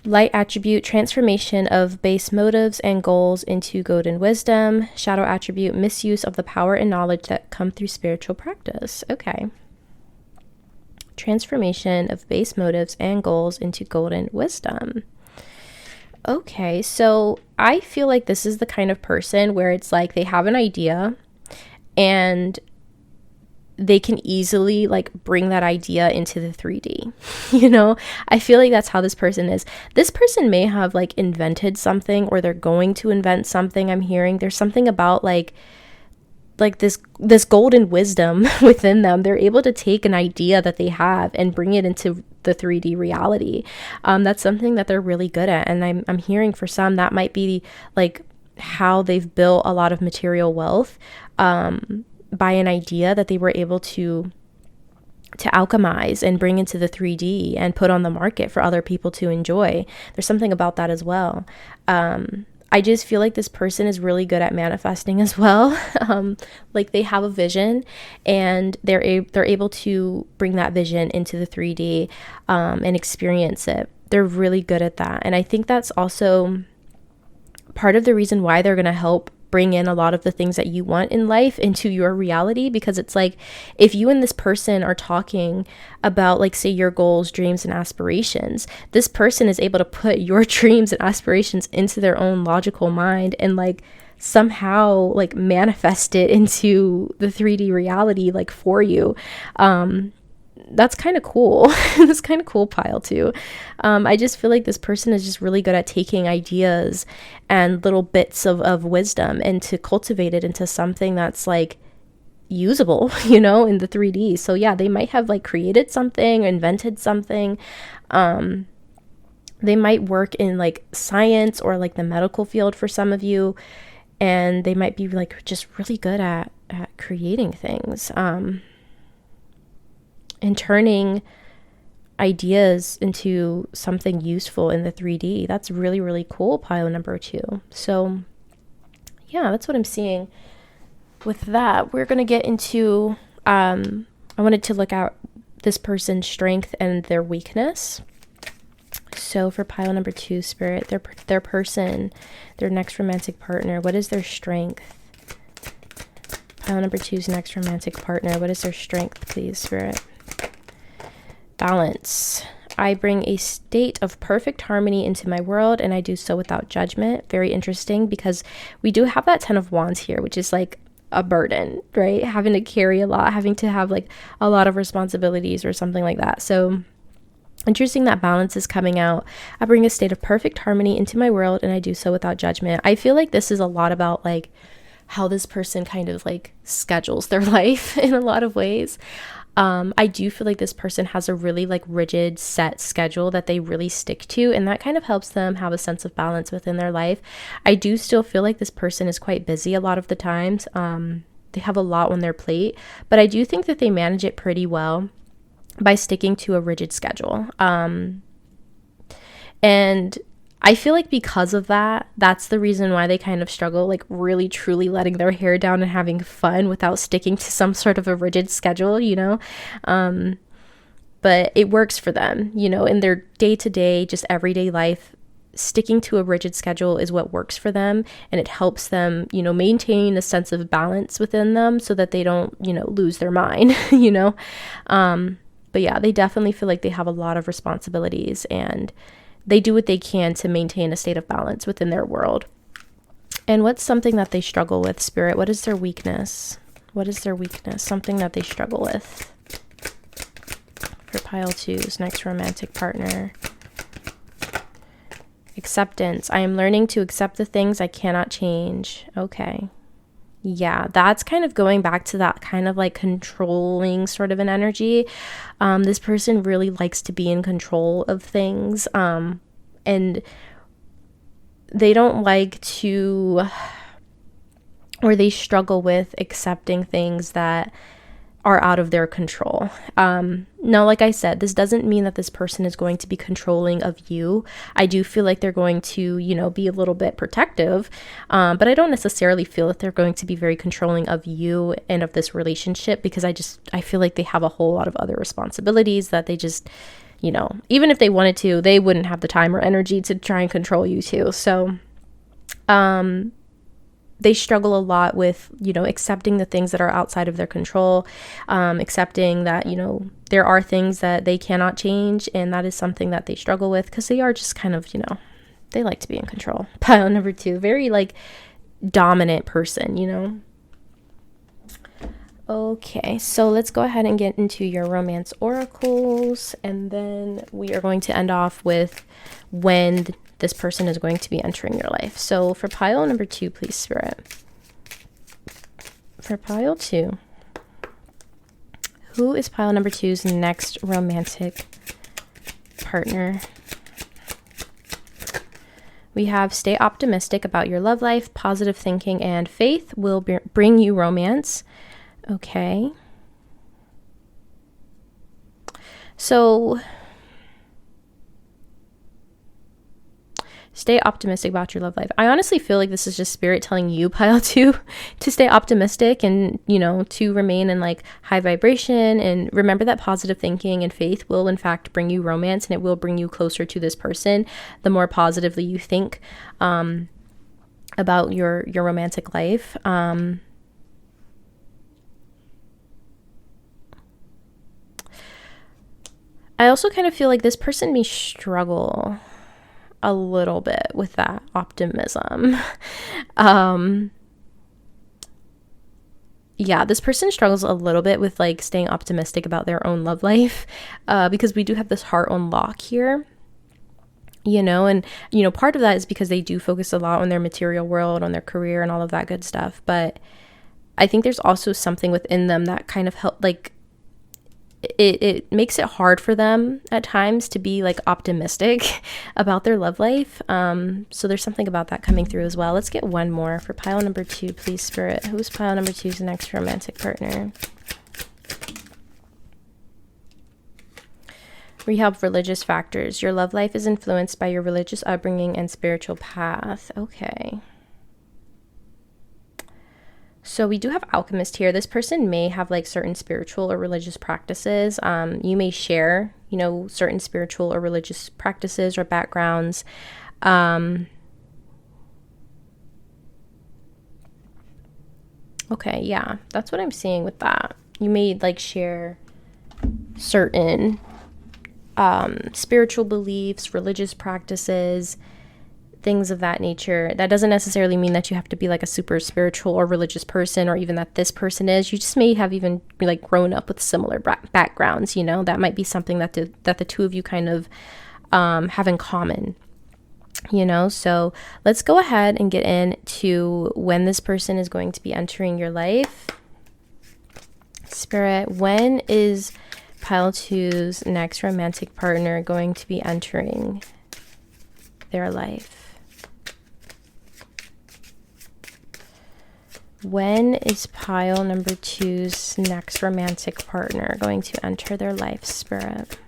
light attribute, transformation of base motives and goals into golden wisdom. Shadow attribute, misuse of the power and knowledge that come through spiritual practice. Okay. Transformation of base motives and goals into golden wisdom. Okay, so I feel like this is the kind of person where it's like they have an idea and they can easily like bring that idea into the 3D. I feel like that's how this person is. This person may have like invented something, or they're going to invent something. I'm hearing there's something about like this golden wisdom within them. They're able to take an idea that they have and bring it into the 3D reality. That's something that they're really good at. And I'm hearing for some that might be like how they've built a lot of material wealth, by an idea that they were able to alchemize and bring into the 3D and put on the market for other people to enjoy. There's something about that as well. I just feel like this person is really good at manifesting as well. Like they have a vision and they're able to bring that vision into the 3D and experience it. They're really good at that. And I think that's also part of the reason why they're going to help bring in a lot of the things that you want in life into your reality, because it's like if you and this person are talking about like say your goals, dreams, and aspirations, this person is able to put your dreams and aspirations into their own logical mind and like somehow like manifest it into the 3D reality like for you. That's kind of cool. That's kind of cool, pile 2. I just feel like this person is just really good at taking ideas and little bits of wisdom and to cultivate it into something that's like usable, in the 3D. So yeah, they might have like created something, invented something. They might work in like science or like the medical field for some of you, and they might be like just really good at creating things. And turning ideas into something useful in the 3D. That's really, really cool, pile number 2. So yeah, that's what I'm seeing. With that, we're going to get into, I wanted to look at this person's strength and their weakness. So for pile number 2, Spirit, their person, their next romantic partner, what is their strength? Pile number 2's next romantic partner, what is their strength, please, Spirit? Balance. I bring a state of perfect harmony into my world, and I do so without judgment. Very interesting, because we do have that 10 of Wands here, which is like a burden, right? Having to carry a lot, having to have like a lot of responsibilities or something like that. So interesting that balance is coming out. I bring a state of perfect harmony into my world, and I do so without judgment. I feel like this is a lot about like how this person kind of like schedules their life in a lot of ways. I do feel like this person has a really like rigid set schedule that they really stick to, and that kind of helps them have a sense of balance within their life. I do still feel like this person is quite busy a lot of the times. They have a lot on their plate, but I do think that they manage it pretty well by sticking to a rigid schedule. And I feel like because of that, that's the reason why they kind of struggle, like really truly letting their hair down and having fun without sticking to some sort of a rigid schedule, but it works for them, in their day-to-day, just everyday life sticking to a rigid schedule is what works for them, and it helps them, you know, maintain a sense of balance within them so that they don't, you know, lose their mind, you know. But yeah, they definitely feel like they have a lot of responsibilities, and they do what they can to maintain a state of balance within their world. And what's something that they struggle with, Spirit? What is their weakness? What is their weakness? Something that they struggle with. For pile 2's next romantic partner. Acceptance. I am learning to accept the things I cannot change. Okay. Yeah, that's kind of going back to that kind of like controlling sort of an energy. This person really likes to be in control of things. And they don't like to, or they struggle with accepting things that are out of their control. Now, like I said, this doesn't mean that this person is going to be controlling of you. I do feel like they're going to, you know, be a little bit protective, but I don't necessarily feel that they're going to be very controlling of you and of this relationship, because I feel like they have a whole lot of other responsibilities that they just, you know, even if they wanted to, they wouldn't have the time or energy to try and control you too. So, they struggle a lot with, you know, accepting the things that are outside of their control, accepting that, you know, there are things that they cannot change, and that is something that they struggle with, because they are just kind of, you know, they like to be in control. Pile number 2, very like dominant person, you know. Okay, so let's go ahead and get into your romance oracles, and then we are going to end off with when this person is going to be entering your life. So for pile number 2, please, Spirit. For pile 2, who is pile number 2's next romantic partner? We have stay optimistic about your love life, positive thinking and faith will bring you romance. Okay. So stay optimistic about your love life. I honestly feel like this is just Spirit telling you, pile 2, to stay optimistic and, you know, to remain in like high vibration, and remember that positive thinking and faith will in fact bring you romance, and it will bring you closer to this person the more positively you think about your romantic life. I also kind of feel like this person may struggle a little bit with that optimism. Yeah, this person struggles a little bit with like staying optimistic about their own love life, because we do have this heart on lock here, you know, and, you know, part of that is because they do focus a lot on their material world, on their career and all of that good stuff. But I think there's also something within them that kind of help, like, it makes it hard for them at times to be like optimistic about their love life. So there's something about that coming through as well. Let's get one more for pile number 2, please, Spirit. Who's pile number 2's next romantic partner? We have religious factors. Your love life is influenced by your religious upbringing and spiritual path. Okay. So we do have alchemist here. This person may have like certain spiritual or religious practices. You may share, you know, certain spiritual or religious practices or backgrounds. Okay, yeah, that's what I'm seeing with that. You may like share certain spiritual beliefs, religious practices, things of that nature. That doesn't necessarily mean that you have to be like a super spiritual or religious person, or even that this person is. You just may have even like grown up with similar backgrounds, you know. That might be something that the two of you kind of have in common, you know. So let's go ahead and get into when this person is going to be entering your life. Spirit, when is pile 2's next romantic partner going to be entering their life? When is pile number 2's next romantic partner going to enter their life, Spirit?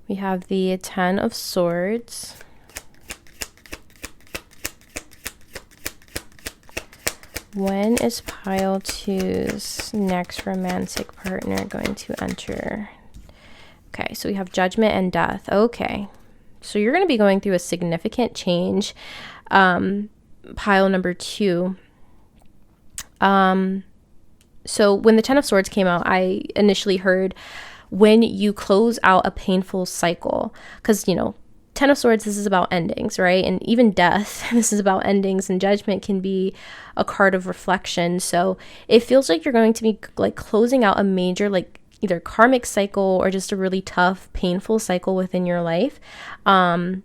We have the 10 of Swords. When is pile 2's next romantic partner going to enter Okay, so we have Judgment and Death. Okay, so you're going to be going through a significant change. Pile number 2. So when the Ten of Swords came out, I initially heard when you close out a painful cycle, because, you know, Ten of Swords, this is about endings, right? And even Death, this is about endings, and Judgment can be a card of reflection. So it feels like you're going to be like closing out a major, like either karmic cycle or just a really tough, painful cycle within your life. And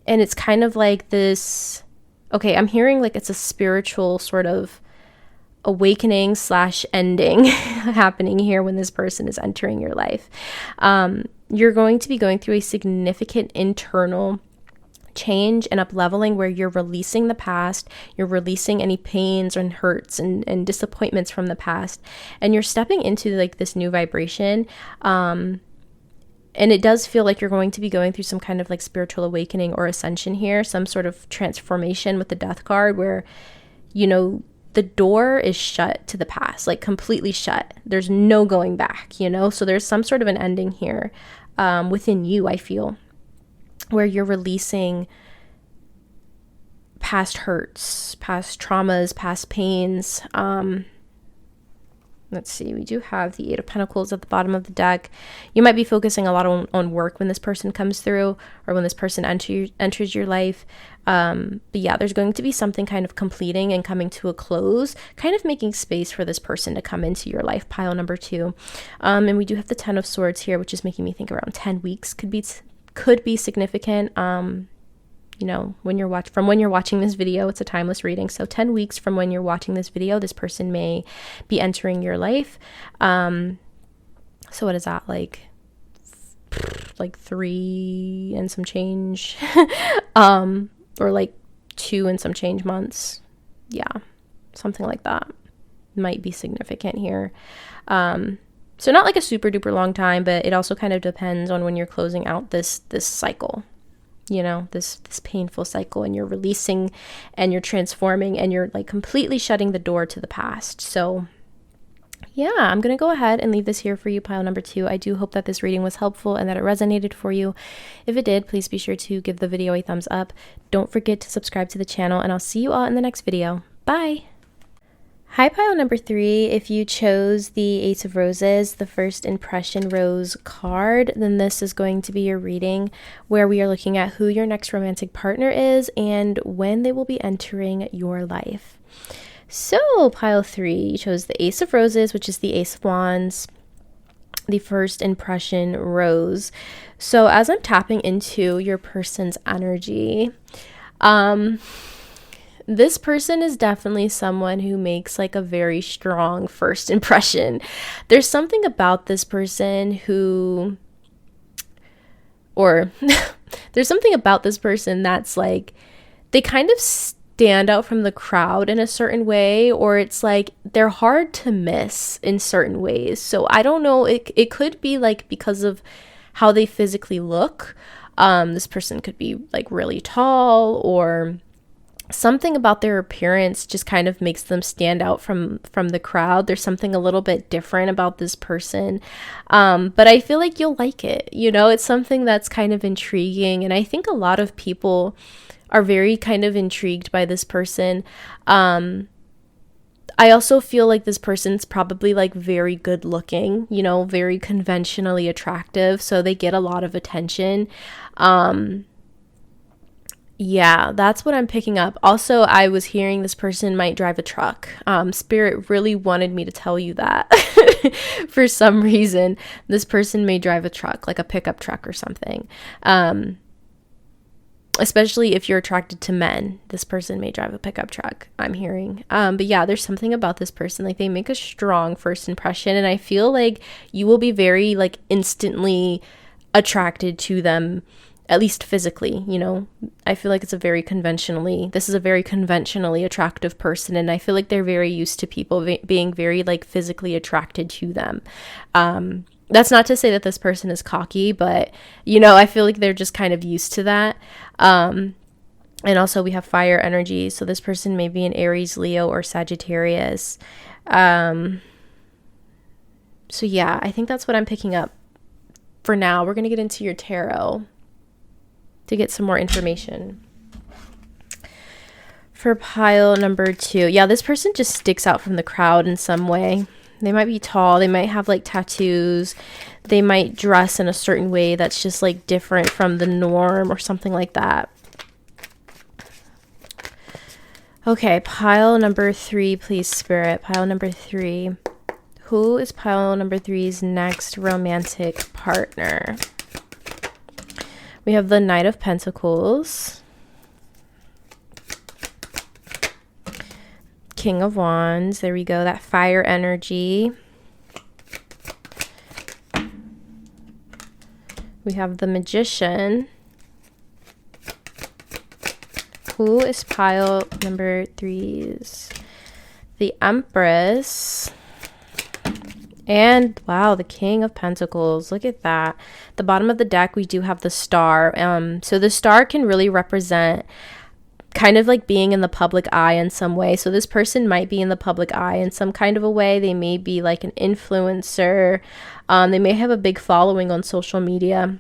it's kind of like this, okay, I'm hearing like it's a spiritual sort of awakening / ending happening here when this person is entering your life. You're going to be going through a significant internal change and up-leveling where you're releasing the past, you're releasing any pains and hurts and disappointments from the past, and you're stepping into like this new vibration. And it does feel like you're going to be going through some kind of like spiritual awakening or ascension here, some sort of transformation with the Death card where, you know, the door is shut to the past, like completely shut. There's no going back, you know? So there's some sort of an ending here within you, I feel, where you're releasing past hurts, past traumas, past pains. Let's see, we do have the Eight of Pentacles at the bottom of the deck. You might be focusing a lot on work when this person comes through or when this person enters your life. But yeah, there's going to be something kind of completing and coming to a close, kind of making space for this person to come into your life, pile number 2. And we do have the Ten of Swords here, which is making me think around 10 weeks could be significant. You know, when you're watching this video, it's a timeless reading. So 10 weeks from when you're watching this video, this person may be entering your life. So what is that, like 3 and some change, or like 2 and some change months. Yeah, something like that might be significant here. So not like a super duper long time, but it also kind of depends on when you're closing out this cycle. You know, this painful cycle, and you're releasing and you're transforming and you're like completely shutting the door to the past. So yeah, I'm going to go ahead and leave this here for you, pile number 2. I do hope that this reading was helpful and that it resonated for you. If it did, please be sure to give the video a thumbs up. Don't forget to subscribe to the channel, and I'll see you all in the next video. Bye! Hi, pile number 3. If you chose the Ace of Roses, the first impression rose card, then this is going to be your reading where we are looking at who your next romantic partner is and when they will be entering your life. So pile 3, you chose the Ace of Roses, which is the Ace of Wands, the first impression rose. So as I'm tapping into your person's energy, this person is definitely someone who makes like a very strong first impression. There's something about this person there's something about this person that's like, they kind of stand out from the crowd in a certain way, or it's like they're hard to miss in certain ways. So I don't know, it could be like because of how they physically look. This person could be like really tall, or something about their appearance just kind of makes them stand out from the crowd. There's something a little bit different about this person. But I feel like you'll like it. You know, it's something that's kind of intriguing. And I think a lot of people are very kind of intrigued by this person. I also feel like this person's probably like very good looking, you know, very conventionally attractive. So they get a lot of attention. Yeah, that's what I'm picking up. Also, I was hearing this person might drive a truck. Spirit really wanted me to tell you that. For some reason, this person may drive a truck, like a pickup truck or something. Especially if you're attracted to men, this person may drive a pickup truck, I'm hearing. But yeah, there's something about this person. Like, they make a strong first impression, and I feel like you will be very like instantly attracted to them, at least physically. You know, I feel like this is a very conventionally attractive person, and I feel like they're very used to people being very like physically attracted to them. That's not to say that this person is cocky, but you know, I feel like they're just kind of used to that. And also we have fire energy, so this person may be an Aries, Leo, or Sagittarius. So yeah, I think that's what I'm picking up for now. We're going to get into your tarot to get some more information. For pile number 2, yeah, this person just sticks out from the crowd in some way. They might be tall, they might have like tattoos, they might dress in a certain way that's just like different from the norm or something like that. Okay, pile number 3, please, Spirit. Pile number 3. Who is pile number 3's next romantic partner? We have the Knight of Pentacles, King of Wands, there we go, that fire energy. We have the Magician. Who is pile number 3's? The Empress. And wow, the King of Pentacles. Look at that. The bottom of the deck, we do have the Star. So the Star can really represent kind of like being in the public eye in some way. So this person might be in the public eye in some kind of a way. They may be like an influencer. They may have a big following on social media.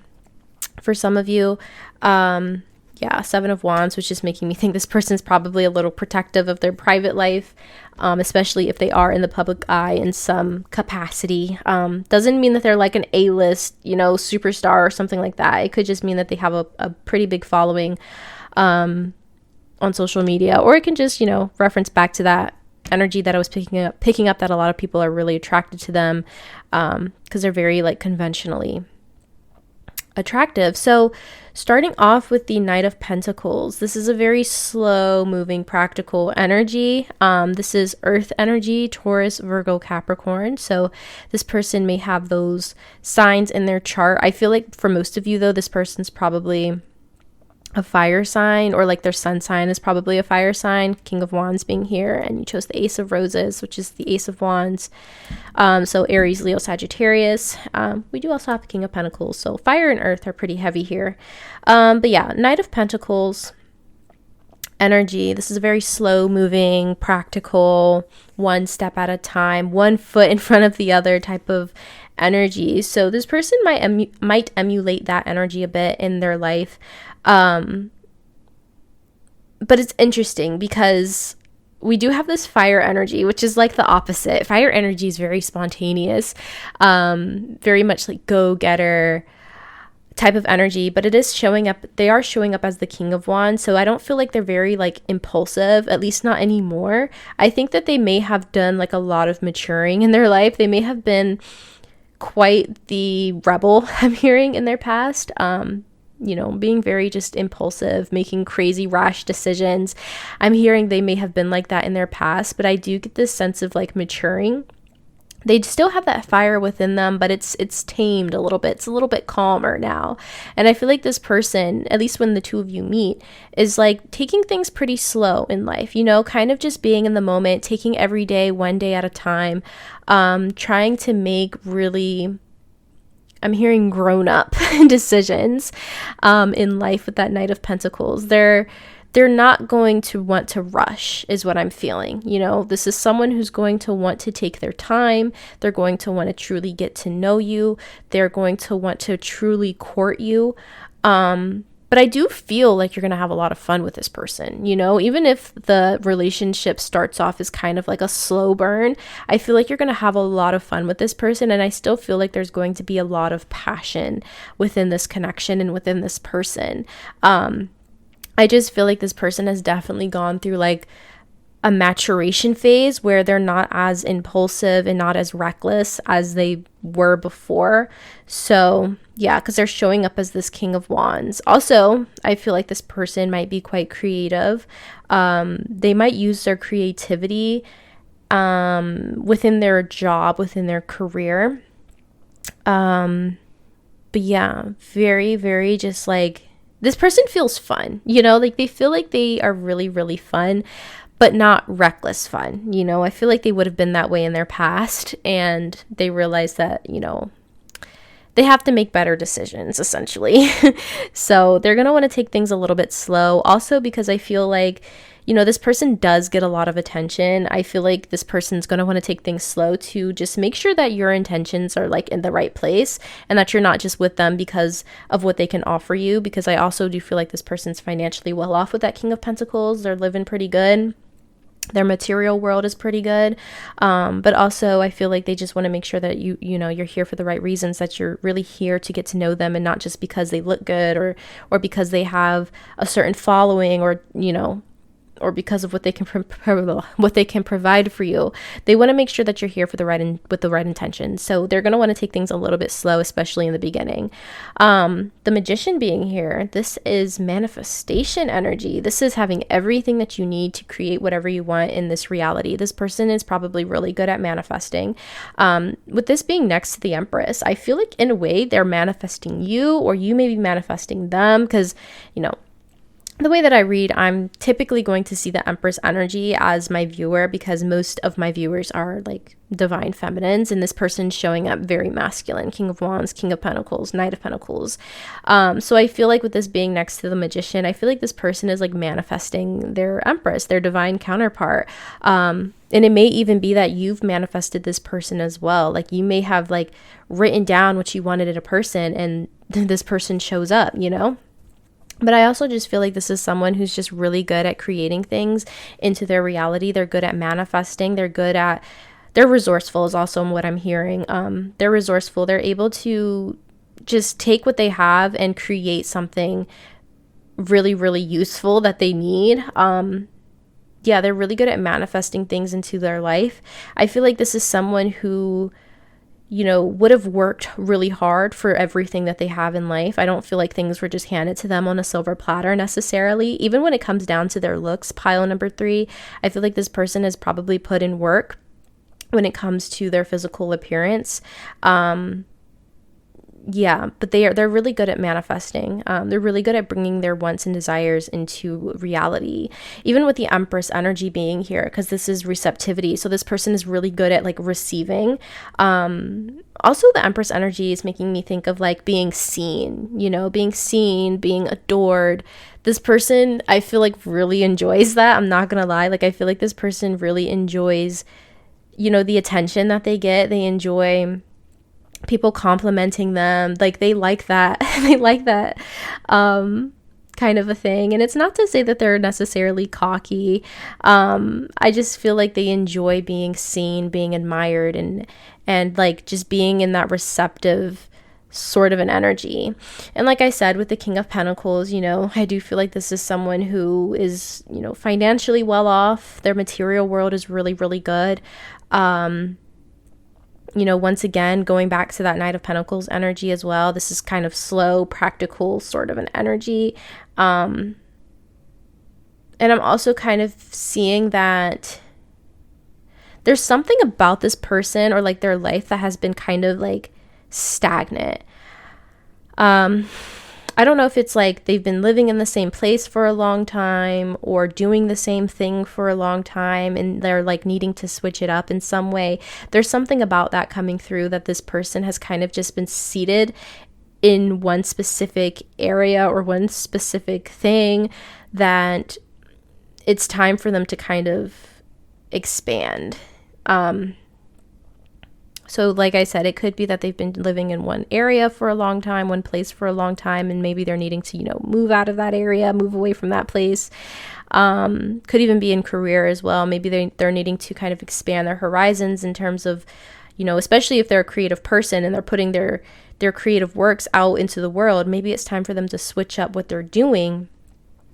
For some of you, yeah, 7 of Wands, which is making me think this person's probably a little protective of their private life, especially if they are in the public eye in some capacity. Doesn't mean that they're like an A-list, you know, superstar or something like that. It could just mean that they have a pretty big following on social media, or it can just, you know, reference back to that energy that I was picking up that a lot of people are really attracted to them because they're very like conventionally attractive. So starting off with the Knight of Pentacles, this is a very slow moving practical energy. This is earth energy, Taurus, Virgo, Capricorn. So this person may have those signs in their chart. I feel like for most of you though, this person's probably a fire sign, or like their sun sign is probably a fire sign, King of Wands being here, and you chose the Ace of Roses, which is the Ace of Wands. So Aries, Leo, Sagittarius. We do also have the King of Pentacles, so fire and earth are pretty heavy here. But yeah, Knight of Pentacles energy. This is a very slow moving, practical, one step at a time, one foot in front of the other type of energy. So this person might emulate that energy a bit in their life. But it's interesting because we do have this fire energy, which is like the opposite. Fire energy is very spontaneous, very much like go-getter type of energy, but it is showing up. They are showing up as the King of Wands. So I don't feel like they're very like impulsive, at least not anymore. I think that they may have done like a lot of maturing in their life. They may have been quite the rebel I'm hearing in their past. You know, being very just impulsive, making crazy rash decisions. I'm hearing they may have been like that in their past, but I do get this sense of like maturing. They still have that fire within them, but it's tamed a little bit. It's a little bit calmer now. And I feel like this person, at least when the two of you meet, is like taking things pretty slow in life, you know, kind of just being in the moment, taking every day, one day at a time, trying to make really, I'm hearing grown up decisions in life with that Knight of Pentacles. They're not going to want to rush is what I'm feeling. You know, this is someone who's going to want to take their time. They're going to want to truly get to know you. They're going to want to truly court you. But I do feel like you're going to have a lot of fun with this person, you know, even if the relationship starts off as kind of like a slow burn. I feel like you're going to have a lot of fun with this person. And I still feel like there's going to be a lot of passion within this connection and within this person. I just feel like this person has definitely gone through like a maturation phase where they're not as impulsive and not as reckless as they were before. So yeah, because they're showing up as this King of Wands. Also, I feel like this person might be quite creative. They might use their creativity within their job, within their career. But yeah, very, very just like, this person feels fun, you know, like they feel like they are really, really fun, but not reckless fun. You know, I feel like they would have been that way in their past and they realized that, you know, they have to make better decisions, essentially. So they're going to want to take things a little bit slow. Also, because I feel like, you know, this person does get a lot of attention. I feel like this person's going to want to take things slow to just make sure that your intentions are like in the right place and that you're not just with them because of what they can offer you. Because I also do feel like this person's financially well off with that King of Pentacles. They're living pretty good. Their material world is pretty good. But also I feel like they just want to make sure that you know, you're here for the right reasons, that you're really here to get to know them and not just because they look good or because they have a certain following or, you know, or because of what they can provide for you. They want to make sure that you're here for the right with the right intention. So they're going to want to take things a little bit slow, especially in the beginning. The Magician being here, this is manifestation energy. This is having everything that you need to create whatever you want in this reality. This person is probably really good at manifesting. With this being next to the Empress, I feel like in a way they're manifesting you, or you may be manifesting them, because, you know, the way that I read, I'm typically going to see the Empress energy as my viewer, because most of my viewers are like divine feminines, and this person's showing up very masculine. King of Wands, King of Pentacles, Knight of Pentacles. So I feel like with this being next to the Magician, I feel like this person is like manifesting their Empress, their divine counterpart. And it may even be that you've manifested this person as well. Like you may have like written down what you wanted in a person, and this person shows up, you know? But I also just feel like this is someone who's just really good at creating things into their reality. They're good at manifesting. They're resourceful is also what I'm hearing. They're resourceful. They're able to just take what they have and create something really, really useful that they need. Yeah, they're really good at manifesting things into their life. I feel like this is someone who, you know, would have worked really hard for everything that they have in life. I don't feel like things were just handed to them on a silver platter necessarily. Even when it comes down to their looks, pile number 3, I feel like this person has probably put in work when it comes to their physical appearance. Yeah, but they're really good at manifesting. They're really good at bringing their wants and desires into reality, even with the Empress energy being here, because this is receptivity. So this person is really good at like receiving. Also, the Empress energy is making me think of like being seen, you know, being seen, being adored. This person, I feel like, really enjoys that. I'm not gonna lie. Like, I feel like this person really enjoys, you know, the attention that they get. They enjoy people complimenting them. Like they like that. They like that kind of a thing. And it's not to say that they're necessarily cocky. I just feel like they enjoy being seen, being admired, and like just being in that receptive sort of an energy. And like I said, with the King of Pentacles, you know, I do feel like this is someone who is, you know, financially well off. Their material world is really, really good. You know, once again, going back to that Knight of Pentacles energy as well, this is kind of slow, practical sort of an energy. And I'm also kind of seeing that there's something about this person or like their life that has been kind of like stagnant. I don't know if it's like they've been living in the same place for a long time or doing the same thing for a long time and they're like needing to switch it up in some way. There's something about that coming through, that this person has kind of just been seated in one specific area or one specific thing, that it's time for them to kind of expand. So like I said, it could be that they've been living in one area for a long time, one place for a long time, and maybe they're needing to, you know, move out of that area, move away from that place. Could even be in career as well. Maybe they're needing to kind of expand their horizons in terms of, you know, especially if they're a creative person and they're putting their creative works out into the world. Maybe it's time for them to switch up what they're doing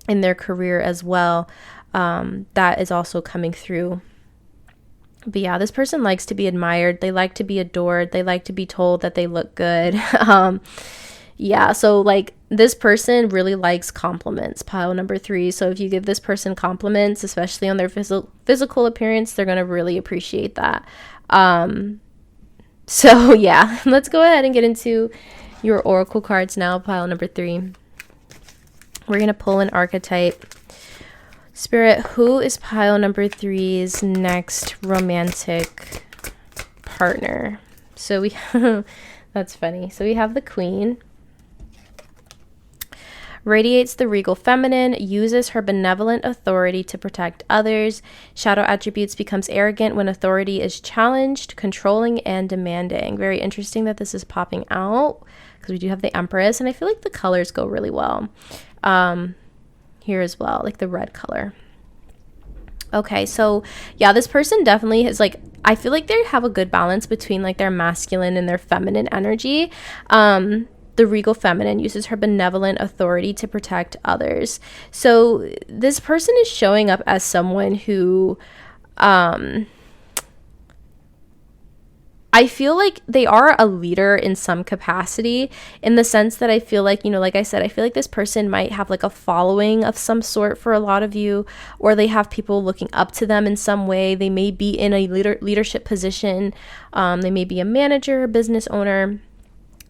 in their career as well. That is also coming through. But yeah, this person likes to be admired. They like to be adored. They like to be told that they look good. Yeah, so like this person really likes compliments, pile number 3. So if you give this person compliments, especially on their physical appearance, they're going to really appreciate that. So yeah, let's go ahead and get into your oracle cards now, pile number 3. We're going to pull an archetype. Spirit, who is pile number 3's next romantic partner? So we, that That's funny. So we have the Queen. Radiates the regal feminine, uses her benevolent authority to protect others. Shadow attributes, becomes arrogant when authority is challenged, controlling and demanding. Very interesting that this is popping out because we do have the Empress, and I feel like the colors go really well here as well, like the red color. Okay, so yeah, this person definitely is like, I feel like they have a good balance between like their masculine and their feminine energy. The regal feminine uses her benevolent authority to protect others. So this person is showing up as someone who, I feel like they are a leader in some capacity, in the sense that I feel like, you know, like I said, I feel like this person might have like a following of some sort for a lot of you, or they have people looking up to them in some way. They may be in a leadership position. They may be a manager, a business owner,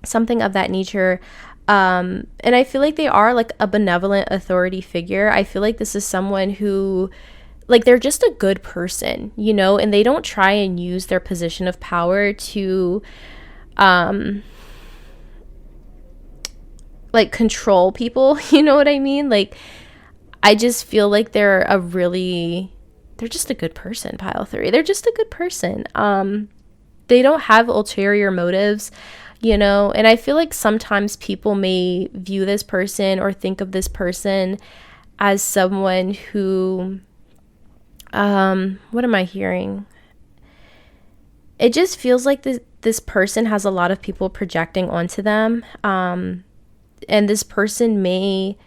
something of that nature. And I feel like they are like a benevolent authority figure. I feel like this is someone who, like, they're just a good person, you know, and they don't try and use their position of power to like control people, you know what I mean? Like, I just feel like they're just a good person, pile 3. They're just a good person. They don't have ulterior motives, you know, and I feel like sometimes people may view this person or think of this person as someone who, what am I hearing? It just feels like this person has a lot of people projecting onto them, and this person may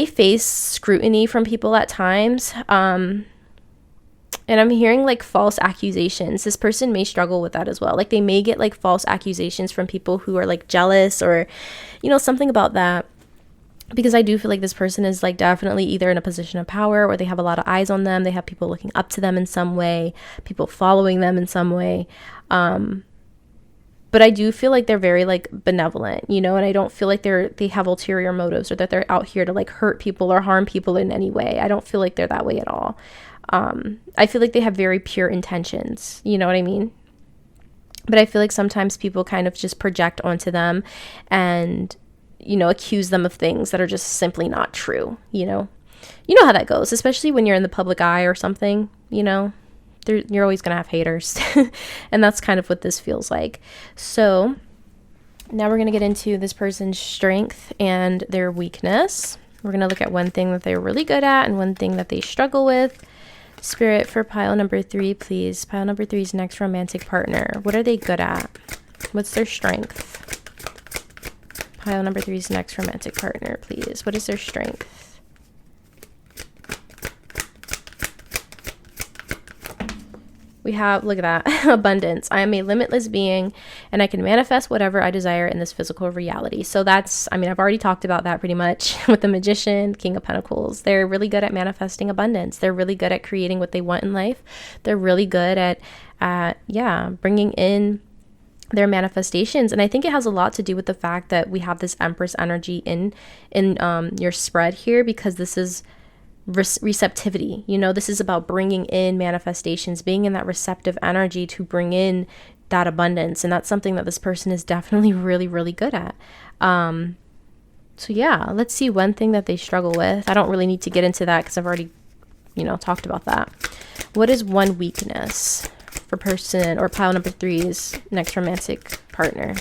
face scrutiny from people at times, and I'm hearing like false accusations. This person may struggle with that as well. Like, they may get like false accusations from people who are like jealous, or, you know, something about that. Because I do feel like this person is like definitely either in a position of power, or they have a lot of eyes on them. They have people looking up to them in some way, people following them in some way. But I do feel like they're very like benevolent, you know, and I don't feel like they have ulterior motives, or that they're out here to like hurt people or harm people in any way. I don't feel like they're that way at all. I feel like they have very pure intentions, you know what I mean? But I feel like sometimes people kind of just project onto them and, you know, accuse them of things that are just simply not true, you know? You know how that goes, especially when you're in the public eye or something, you know? You're always going to have haters. And that's kind of what this feels like. So now we're going to get into this person's strength and their weakness. We're going to look at one thing that they're really good at and one thing that they struggle with. Spirit, for pile number 3, please. Pile number 3's next romantic partner. What are they good at? What's their strength? Pile number 3's next romantic partner, please. What is their strength? We have, look at that, abundance. I am a limitless being, and I can manifest whatever I desire in this physical reality. So that's, I mean, I've already talked about that pretty much with the Magician, King of Pentacles. They're really good at manifesting abundance. They're really good at creating what they want in life. They're really good at bringing in their manifestations. And I think it has a lot to do with the fact that we have this Empress energy in your spread here, because this is receptivity. You know, this is about bringing in manifestations, being in that receptive energy to bring in that abundance. And that's something that this person is definitely really, really good at. So yeah, let's see one thing that they struggle with. I don't really need to get into that because I've already, you know, talked about that. What is one weakness for person or pile number 3's next romantic partner?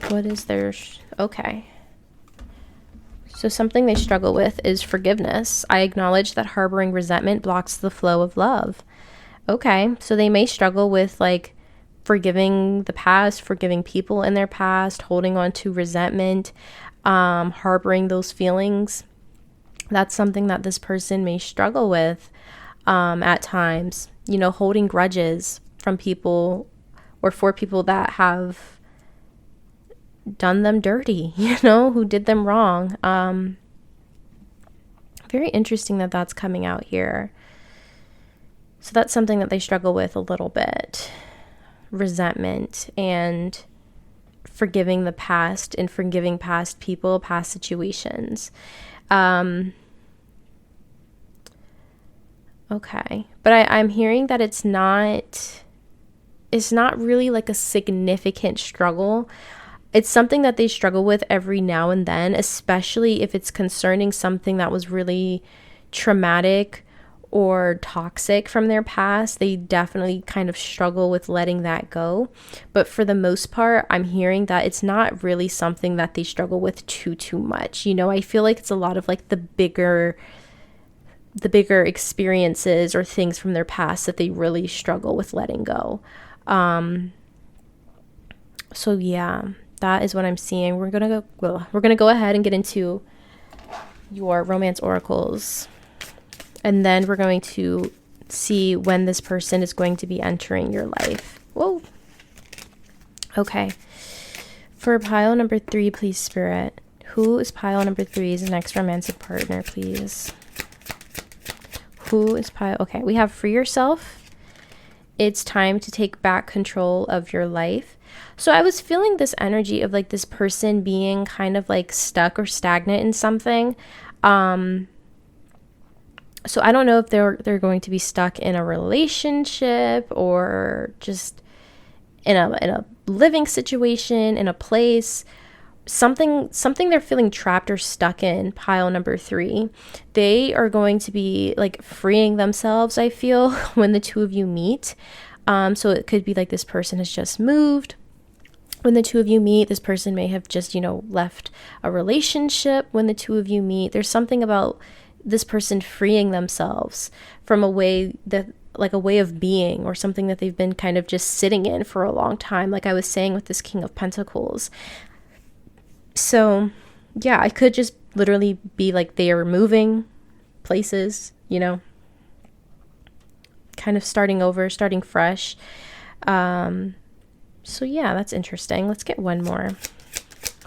What is their, okay. So something they struggle with is forgiveness. I acknowledge that harboring resentment blocks the flow of love. Okay, so they may struggle with like forgiving the past, forgiving people in their past, holding on to resentment, harboring those feelings. That's something that this person may struggle with at times. You know, holding grudges from people or for people that have done them dirty, you know, who did them wrong. Very interesting that that's coming out here. So that's something that they struggle with a little bit. Resentment and forgiving the past and forgiving past people, past situations. Okay. But I'm hearing that it's not it's not really like a significant struggle. It's something that they struggle with every now and then, especially if it's concerning something that was really traumatic or toxic from their past. They definitely kind of struggle with letting that go. But for the most part, I'm hearing that it's not really something that they struggle with too much. You know, I feel like it's a lot of like the bigger experiences or things from their past that they really struggle with letting go. So yeah, that is what I'm seeing. We're gonna go ahead and get into your romance oracles, and then we're going to see when this person is going to be entering your life. Whoa. Okay. For pile number 3, please, Spirit. Who is pile number 3's next romantic partner, please? Who is pile? Okay, we have free yourself. It's time to take back control of your life. So I was feeling this energy of like this person being kind of like stuck or stagnant in something. So I don't know if they're going to be stuck in a relationship or just in a living situation, in a place, something they're feeling trapped or stuck in, pile number 3. They are going to be like freeing themselves, I feel, when the two of you meet. So it could be like this person has just moved. When the two of you meet, this person may have just, left a relationship. When the two of you meet, there's something about this person freeing themselves from a way of being, or something that they've been kind of just sitting in for a long time, like I was saying with this King of Pentacles. So yeah, I could just literally be like they are moving places, kind of starting over, starting fresh. So yeah, that's interesting. Let's get one more.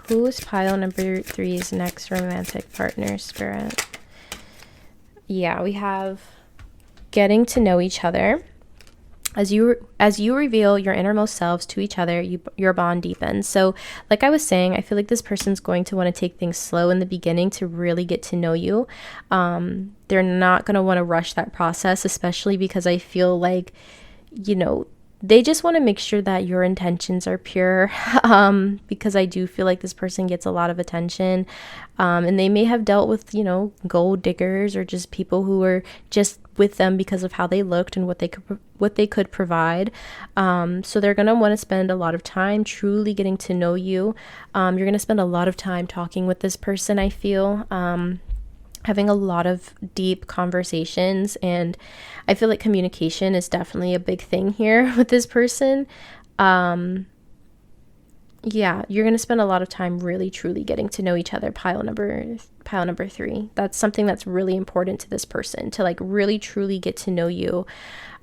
Who is pile number 3's next romantic partner, Spirit? Yeah, we have getting to know each other. As you reveal your innermost selves to each other, your bond deepens. So like I was saying, I feel like this person's going to want to take things slow in the beginning to really get to know you. They're not going to want to rush that process, especially because I feel like, they just want to make sure that your intentions are pure, because I do feel like this person gets a lot of attention, and they may have dealt with, gold diggers or just people who were just with them because of how they looked and what they could provide. So they're going to want to spend a lot of time truly getting to know you. You're going to spend a lot of time talking with this person, I feel, having a lot of deep conversations, and I feel like communication is definitely a big thing here with this person. Yeah, you're going to spend a lot of time really truly getting to know each other, pile number 3. That's something that's really important to this person, to like really truly get to know you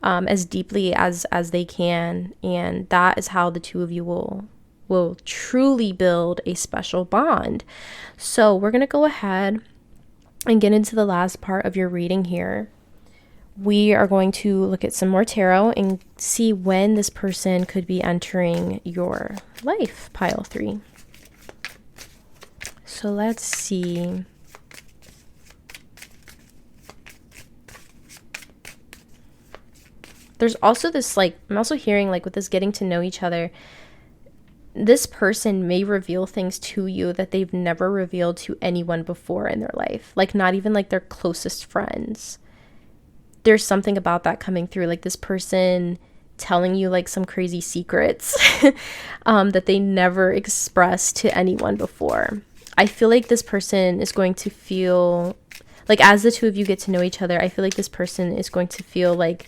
as deeply as they can, and that is how the two of you will truly build a special bond. So we're going to go ahead and get into the last part of your reading here. We are going to look at some more tarot and see when this person could be entering your life, pile 3. So let's see. There's also this, like, I'm also hearing, like, with this getting to know each other, this person may reveal things to you that they've never revealed to anyone before in their life. Like, not even like their closest friends. There's something about that coming through, like this person telling you like some crazy secrets that they never expressed to anyone before. I feel like this person is going to feel like, as the two of you get to know each other, I feel like this person is going to feel like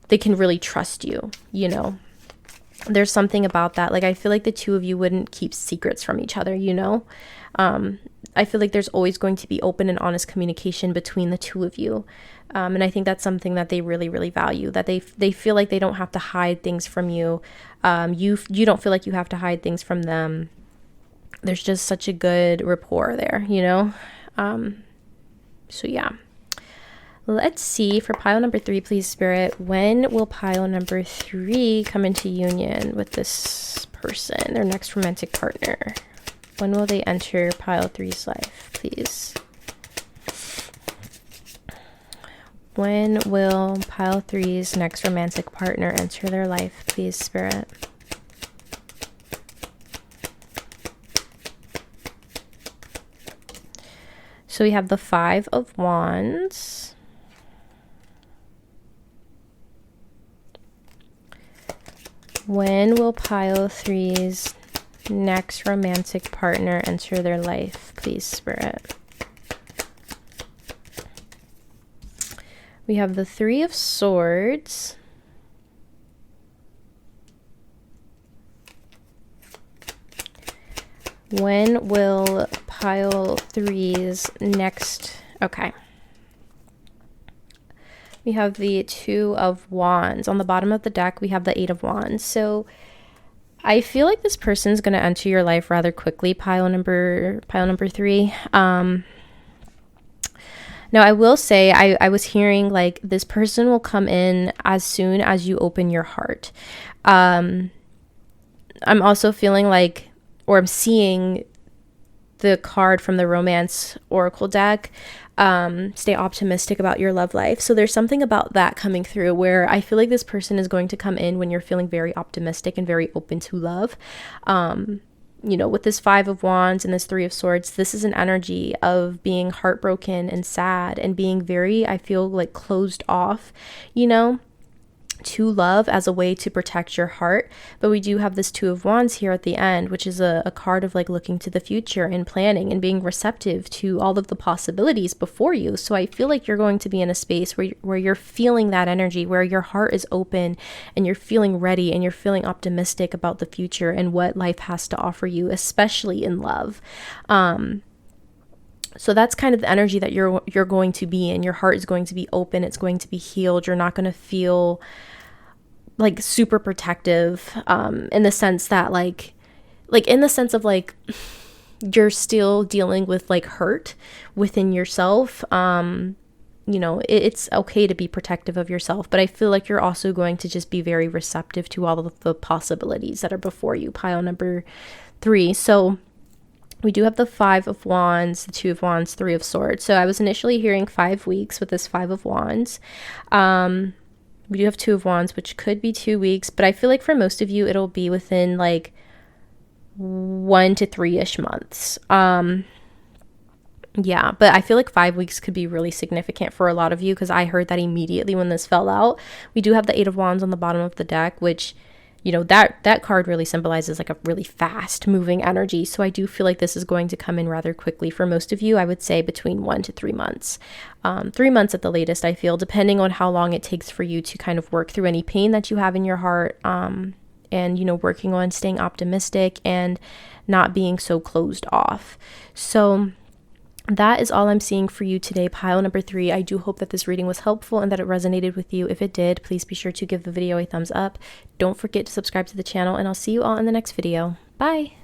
they can really trust you, There's something about that. Like, I feel like the two of you wouldn't keep secrets from each other, I feel like there's always going to be open and honest communication between the two of you. And I think that's something that they really, really value, that they feel like they don't have to hide things from you. You don't feel like you have to hide things from them. There's just such a good rapport there, So yeah. Let's see, for pile number 3, please, Spirit, when will pile number 3 come into union with this person, their next romantic partner? When will they enter pile 3's life, please? When will pile three's next romantic partner enter their life, please, Spirit? So we have the Five of Wands. When will pile three's next romantic partner enter their life, please, Spirit? We have the Three of Swords. When will pile three's next... Okay. We have the Two of Wands. On the bottom of the deck, we have the Eight of Wands. So I feel like this person's going to enter your life rather quickly, pile number three. Now, I will say, I was hearing like this person will come in as soon as you open your heart. I'm also feeling like, or I'm seeing the card from the Romance Oracle deck, stay optimistic about your love life. So there's something about that coming through where I feel like this person is going to come in when you're feeling very optimistic and very open to love. You know, with this Five of Wands and this Three of Swords, this is an energy of being heartbroken and sad and being very, I feel like, closed off, you know, to love as a way to protect your heart. But we do have this Two of Wands here at the end, which is a card of like looking to the future and planning and being receptive to all of the possibilities before you. So I feel like you're going to be in a space where you're feeling that energy, where your heart is open and you're feeling ready and you're feeling optimistic about the future and what life has to offer you, especially in love. So that's kind of the energy that you're going to be in. Your heart is going to be open. It's going to be healed. You're not going to feel like super protective, in the sense that like in the sense of like you're still dealing with like hurt within yourself. You know, it's okay to be protective of yourself, but I feel like you're also going to just be very receptive to all of the possibilities that are before you, pile number three. So we do have the Five of Wands, the Two of Wands, Three of Swords. So I was initially hearing 5 weeks with this Five of Wands. We do have Two of Wands, which could be 2 weeks, but I feel like for most of you, it'll be within like 1 to 3-ish months. Yeah, but I feel like 5 weeks could be really significant for a lot of you because I heard that immediately when this fell out. We do have the Eight of Wands on the bottom of the deck, which, you know, that card really symbolizes like a really fast moving energy. So I do feel like this is going to come in rather quickly for most of you. I would say between 1 to 3 months, 3 months at the latest, I feel, depending on how long it takes for you to kind of work through any pain that you have in your heart. And, you know, working on staying optimistic and not being so closed off. So that is all I'm seeing for you today, pile number three. I do hope that this reading was helpful and that it resonated with you. If it did, please be sure to give the video a thumbs up. Don't forget to subscribe to the channel, and I'll see you all in the next video. Bye!